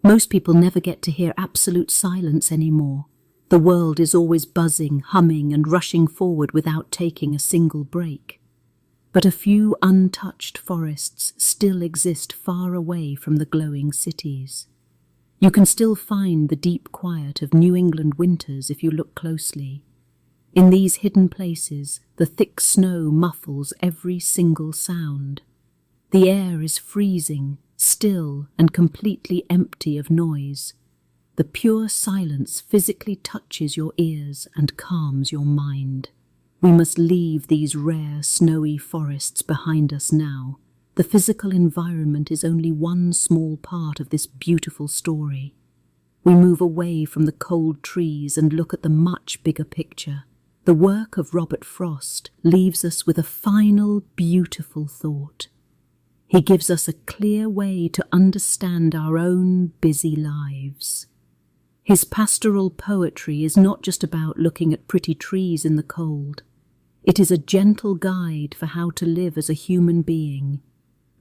Most people never get to hear absolute silence anymore. The world is always buzzing, humming, and rushing forward without taking a single break. But a few untouched forests still exist far away from the glowing cities. You can still find the deep quiet of New England winters if you look closely. In these hidden places, the thick snow muffles every single sound. The air is freezing, still, and completely empty of noise. The pure silence physically touches your ears and calms your mind. We must leave these rare, snowy forests behind us now. The physical environment is only one small part of this beautiful story. We move away from the cold trees and look at the much bigger picture. The work of Robert Frost leaves us with a final, beautiful thought. He gives us a clear way to understand our own busy lives. His pastoral poetry is not just about looking at pretty trees in the cold. It is a gentle guide for how to live as a human being.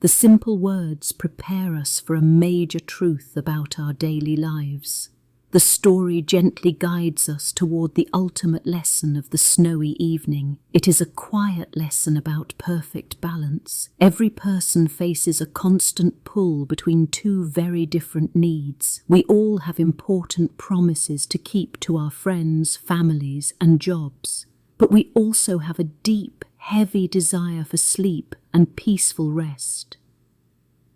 The simple words prepare us for a major truth about our daily lives. The story gently guides us toward the ultimate lesson of the snowy evening. It is a quiet lesson about perfect balance. Every person faces a constant pull between two very different needs. We all have important promises to keep to our friends, families, and jobs. But we also have a deep, heavy desire for sleep and peaceful rest.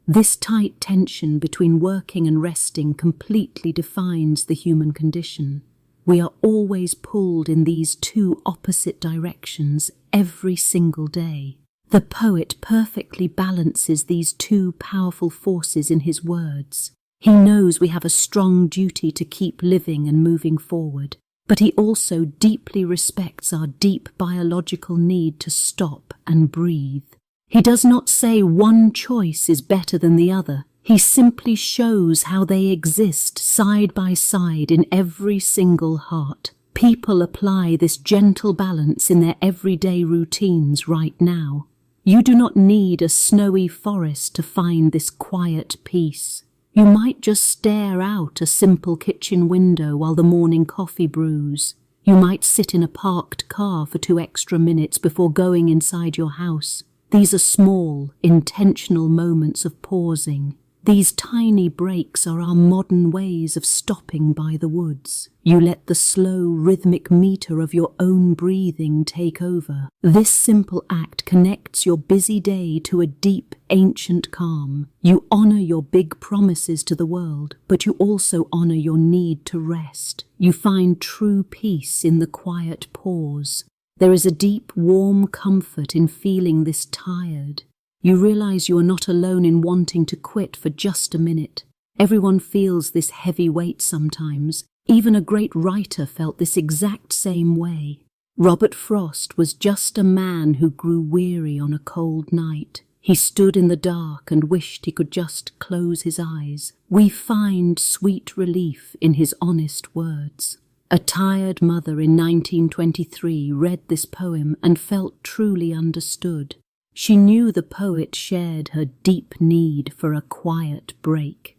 This tight tension between working and resting completely defines the human condition. We are always pulled in these two opposite directions every single day. The poet perfectly balances these two powerful forces in his words. He knows we have a strong duty to keep living and moving forward, but he also deeply respects our deep biological need to stop and breathe. He does not say one choice is better than the other. He simply shows how they exist side by side in every single heart. People apply this gentle balance in their everyday routines right now. You do not need a snowy forest to find this quiet peace. You might just stare out a simple kitchen window while the morning coffee brews. You might sit in a parked car for 2 extra minutes before going inside your house. These are small, intentional moments of pausing. These tiny breaks are our modern ways of stopping by the woods. You let the slow, rhythmic meter of your own breathing take over. This simple act connects your busy day to a deep, ancient calm. You honor your big promises to the world, but you also honor your need to rest. You find true peace in the quiet pause. There is a deep, warm comfort in feeling this tired. You realize you are not alone in wanting to quit for just a minute. Everyone feels this heavy weight sometimes. Even a great writer felt this exact same way. Robert Frost was just a man who grew weary on a cold night. He stood in the dark and wished he could just close his eyes. We find sweet relief in his honest words. A tired mother in 1923 read this poem and felt truly understood. She knew the poet shared her deep need for a quiet break.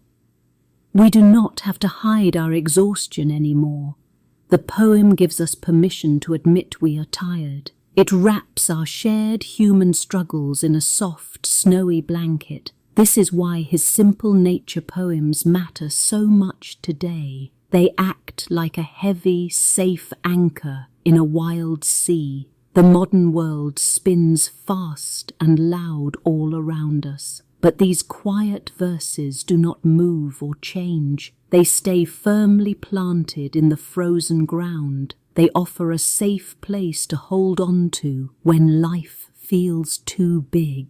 We do not have to hide our exhaustion anymore. The poem gives us permission to admit we are tired. It wraps our shared human struggles in a soft, snowy blanket. This is why his simple nature poems matter so much today. They act like a heavy, safe anchor in a wild sea. The modern world spins fast and loud all around us. But these quiet verses do not move or change. They stay firmly planted in the frozen ground. They offer a safe place to hold on to when life feels too big.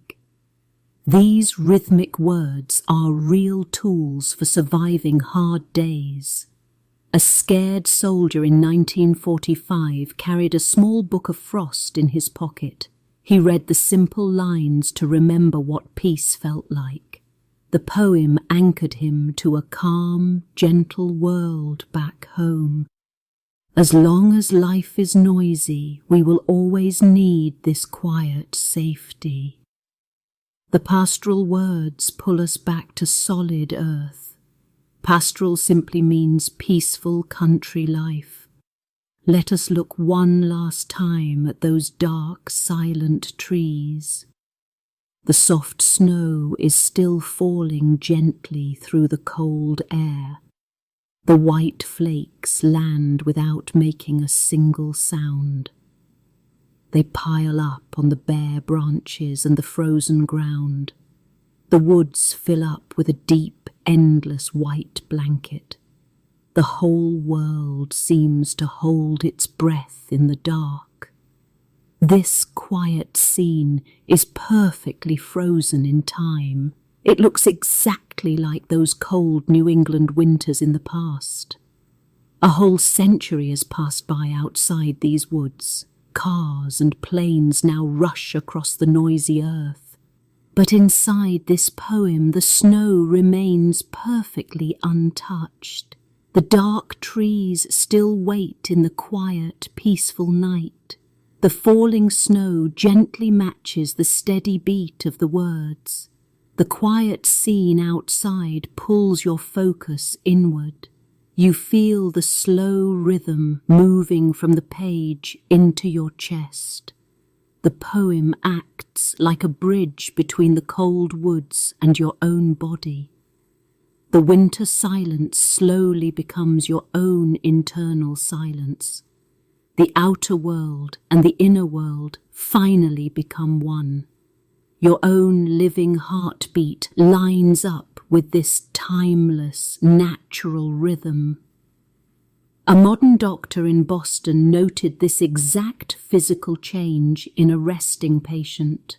These rhythmic words are real tools for surviving hard days. A scared soldier in 1945 carried a small book of Frost in his pocket. He read the simple lines to remember what peace felt like. The poem anchored him to a calm, gentle world back home. As long as life is noisy, we will always need this quiet safety. The pastoral words pull us back to solid earth. Pastoral simply means peaceful country life. Let us look one last time at those dark, silent trees. The soft snow is still falling gently through the cold air. The white flakes land without making a single sound. They pile up on the bare branches and the frozen ground. The woods fill up with a deep, endless white blanket. The whole world seems to hold its breath in the dark. This quiet scene is perfectly frozen in time. It looks exactly like those cold New England winters in the past. A whole century has passed by outside these woods. Cars and planes now rush across the noisy earth. But inside this poem, the snow remains perfectly untouched. The dark trees still wait in the quiet, peaceful night. The falling snow gently matches the steady beat of the words. The quiet scene outside pulls your focus inward. You feel the slow rhythm moving from the page into your chest. The poem acts like a bridge between the cold woods and your own body. The winter silence slowly becomes your own internal silence. The outer world and the inner world finally become one. Your own living heartbeat lines up with this timeless, natural rhythm. A modern doctor in Boston noted this exact physical change in a resting patient.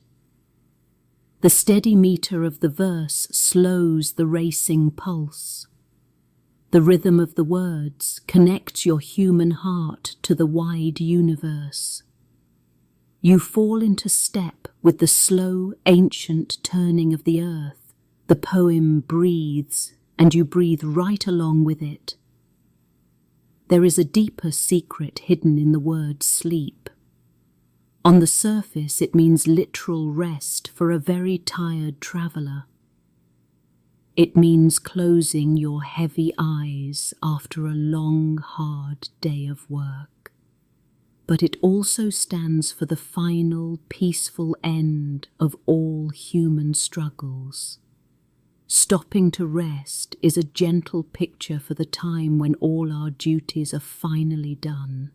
The steady meter of the verse slows the racing pulse. The rhythm of the words connects your human heart to the wide universe. You fall into step with the slow, ancient turning of the earth. The poem breathes, and you breathe right along with it. There is a deeper secret hidden in the word sleep. On the surface, it means literal rest for a very tired traveller. It means closing your heavy eyes after a long, hard day of work. But it also stands for the final, peaceful end of all human struggles. Stopping to rest is a gentle picture for the time when all our duties are finally done.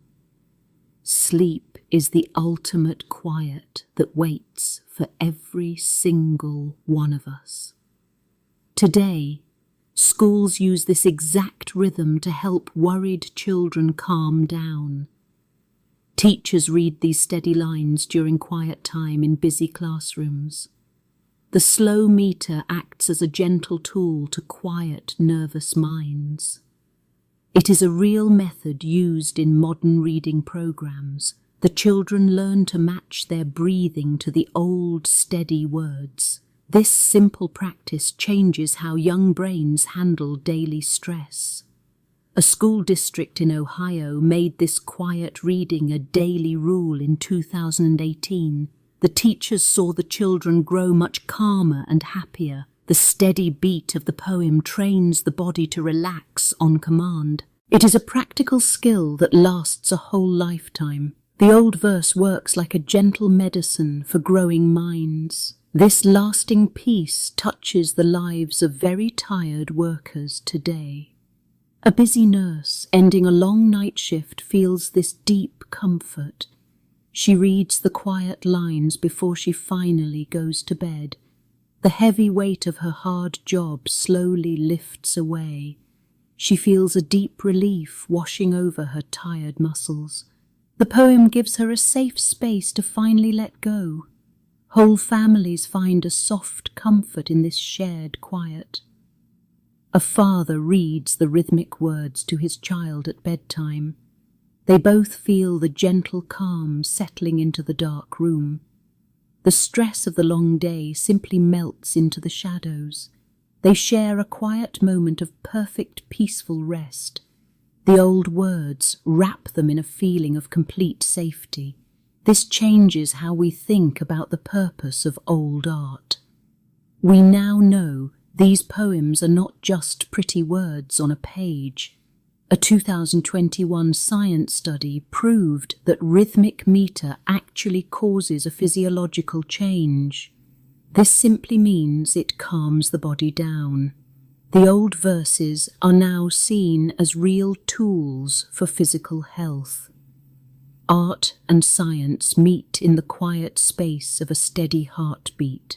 Sleep is the ultimate quiet that waits for every single one of us. Today, schools use this exact rhythm to help worried children calm down. Teachers read these steady lines during quiet time in busy classrooms. The slow meter acts as a gentle tool to quiet nervous minds. It is a real method used in modern reading programs. The children learn to match their breathing to the old, steady words. This simple practice changes how young brains handle daily stress. A school district in Ohio made this quiet reading a daily rule in 2018. The teachers saw the children grow much calmer and happier. The steady beat of the poem trains the body to relax on command. It is a practical skill that lasts a whole lifetime. The old verse works like a gentle medicine for growing minds. This lasting peace touches the lives of very tired workers today. A busy nurse ending a long night shift feels this deep comfort. She reads the quiet lines before she finally goes to bed. The heavy weight of her hard job slowly lifts away. She feels a deep relief washing over her tired muscles. The poem gives her a safe space to finally let go. Whole families find a soft comfort in this shared quiet. A father reads the rhythmic words to his child at bedtime. They both feel the gentle calm settling into the dark room. The stress of the long day simply melts into the shadows. They share a quiet moment of perfect, peaceful rest. The old words wrap them in a feeling of complete safety. This changes how we think about the purpose of old art. We now know these poems are not just pretty words on a page. A 2021 science study proved that rhythmic meter actually causes a physiological change. This simply means it calms the body down. The old verses are now seen as real tools for physical health. Art and science meet in the quiet space of a steady heartbeat.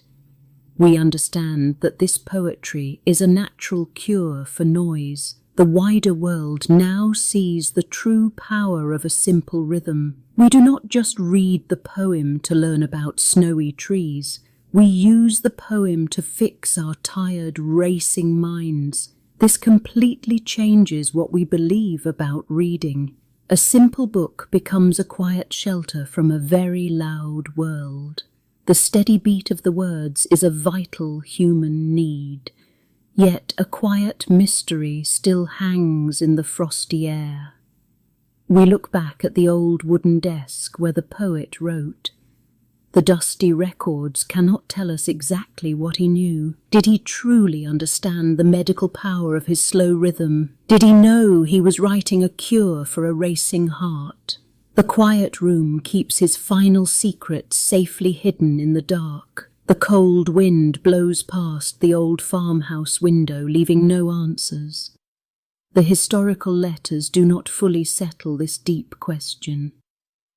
We understand that this poetry is a natural cure for noise. The wider world now sees the true power of a simple rhythm. We do not just read the poem to learn about snowy trees. We use the poem to fix our tired, racing minds. This completely changes what we believe about reading. A simple book becomes a quiet shelter from a very loud world. The steady beat of the words is a vital human need. Yet a quiet mystery still hangs in the frosty air. We look back at the old wooden desk where the poet wrote. The dusty records cannot tell us exactly what he knew. Did he truly understand the medical power of his slow rhythm? Did he know he was writing a cure for a racing heart? The quiet room keeps his final secrets safely hidden in the dark. The cold wind blows past the old farmhouse window, leaving no answers. The historical letters do not fully settle this deep question.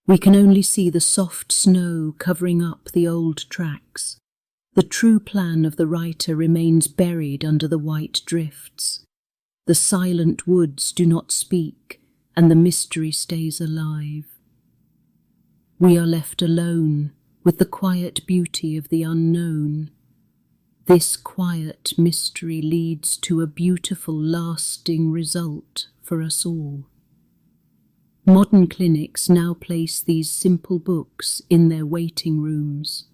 We can only see the soft snow covering up the old tracks. The true plan of the writer remains buried under the white drifts. The silent woods do not speak, and the mystery stays alive. We are left alone with the quiet beauty of the unknown. This quiet mystery leads to a beautiful, lasting result for us all. Modern clinics now place these simple books in their waiting rooms.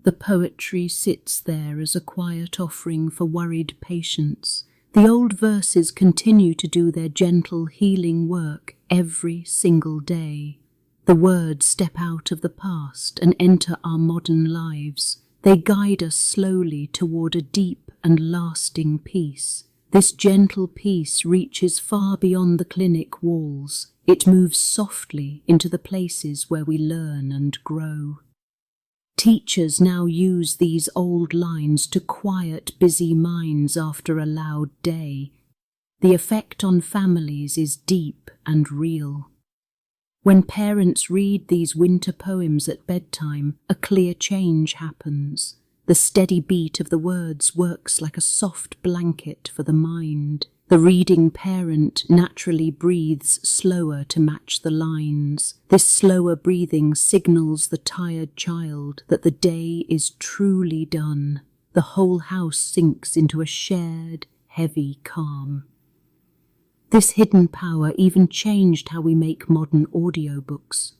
The poetry sits there as a quiet offering for worried patients. The old verses continue to do their gentle healing work every single day. The words step out of the past and enter our modern lives. They guide us slowly toward a deep and lasting peace. This gentle peace reaches far beyond the clinic walls. It moves softly into the places where we learn and grow. Teachers now use these old lines to quiet busy minds after a loud day. The effect on families is deep and real. When parents read these winter poems at bedtime, a clear change happens. The steady beat of the words works like a soft blanket for the mind. The reading parent naturally breathes slower to match the lines. This slower breathing signals the tired child that the day is truly done. The whole house sinks into a shared, heavy calm. This hidden power even changed how we make modern audiobooks.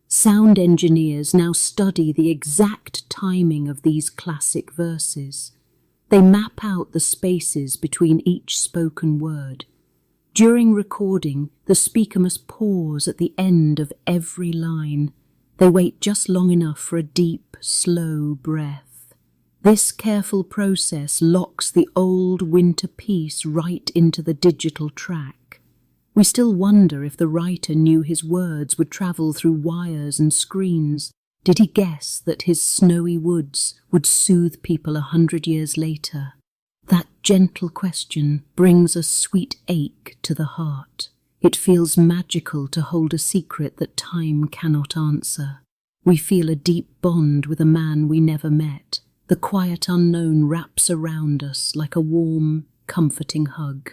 Sound engineers now study the exact timing of these classic verses. They map out the spaces between each spoken word. During recording, the speaker must pause at the end of every line. They wait just long enough for a deep, slow breath. This careful process locks the old winter piece right into the digital track. We still wonder if the writer knew his words would travel through wires and screens. Did he guess that his snowy woods would soothe people 100 years later? That gentle question brings a sweet ache to the heart. It feels magical to hold a secret that time cannot answer. We feel a deep bond with a man we never met. The quiet unknown wraps around us like a warm, comforting hug.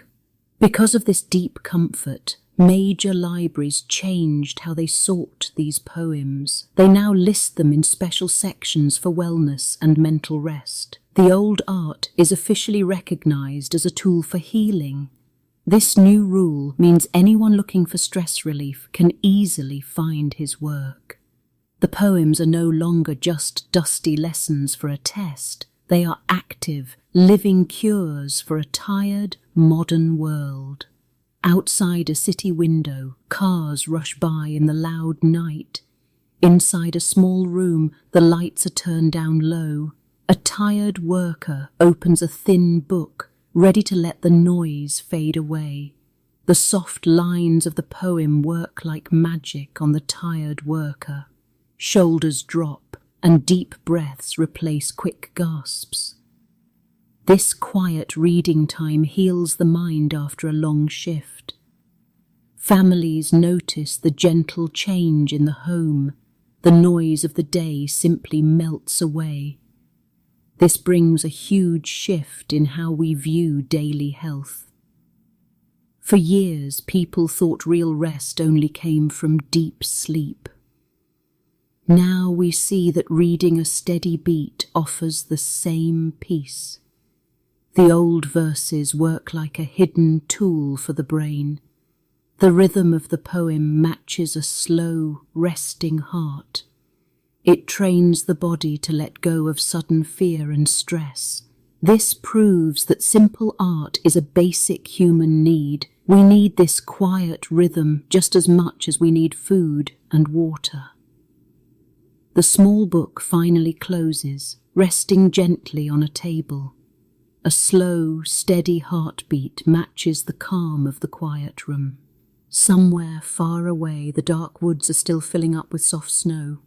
Because of this deep comfort, major libraries changed how they sought these poems. They now list them in special sections for wellness and mental rest. The old art is officially recognized as a tool for healing. This new rule means anyone looking for stress relief can easily find his work. The poems are no longer just dusty lessons for a test. They are active, living cures for a tired, modern world. Outside a city window, cars rush by in the loud night. Inside a small room, the lights are turned down low. A tired worker opens a thin book, ready to let the noise fade away. The soft lines of the poem work like magic on the tired worker. Shoulders drop, and deep breaths replace quick gasps. This quiet reading time heals the mind after a long shift. Families notice the gentle change in the home. The noise of the day simply melts away. This brings a huge shift in how we view daily health. For years, people thought real rest only came from deep sleep. Now we see that reading a steady beat offers the same peace. The old verses work like a hidden tool for the brain. The rhythm of the poem matches a slow, resting heart. It trains the body to let go of sudden fear and stress. This proves that simple art is a basic human need. We need this quiet rhythm just as much as we need food and water. The small book finally closes, resting gently on a table. A slow, steady heartbeat matches the calm of the quiet room. Somewhere far away, the dark woods are still filling up with soft snow.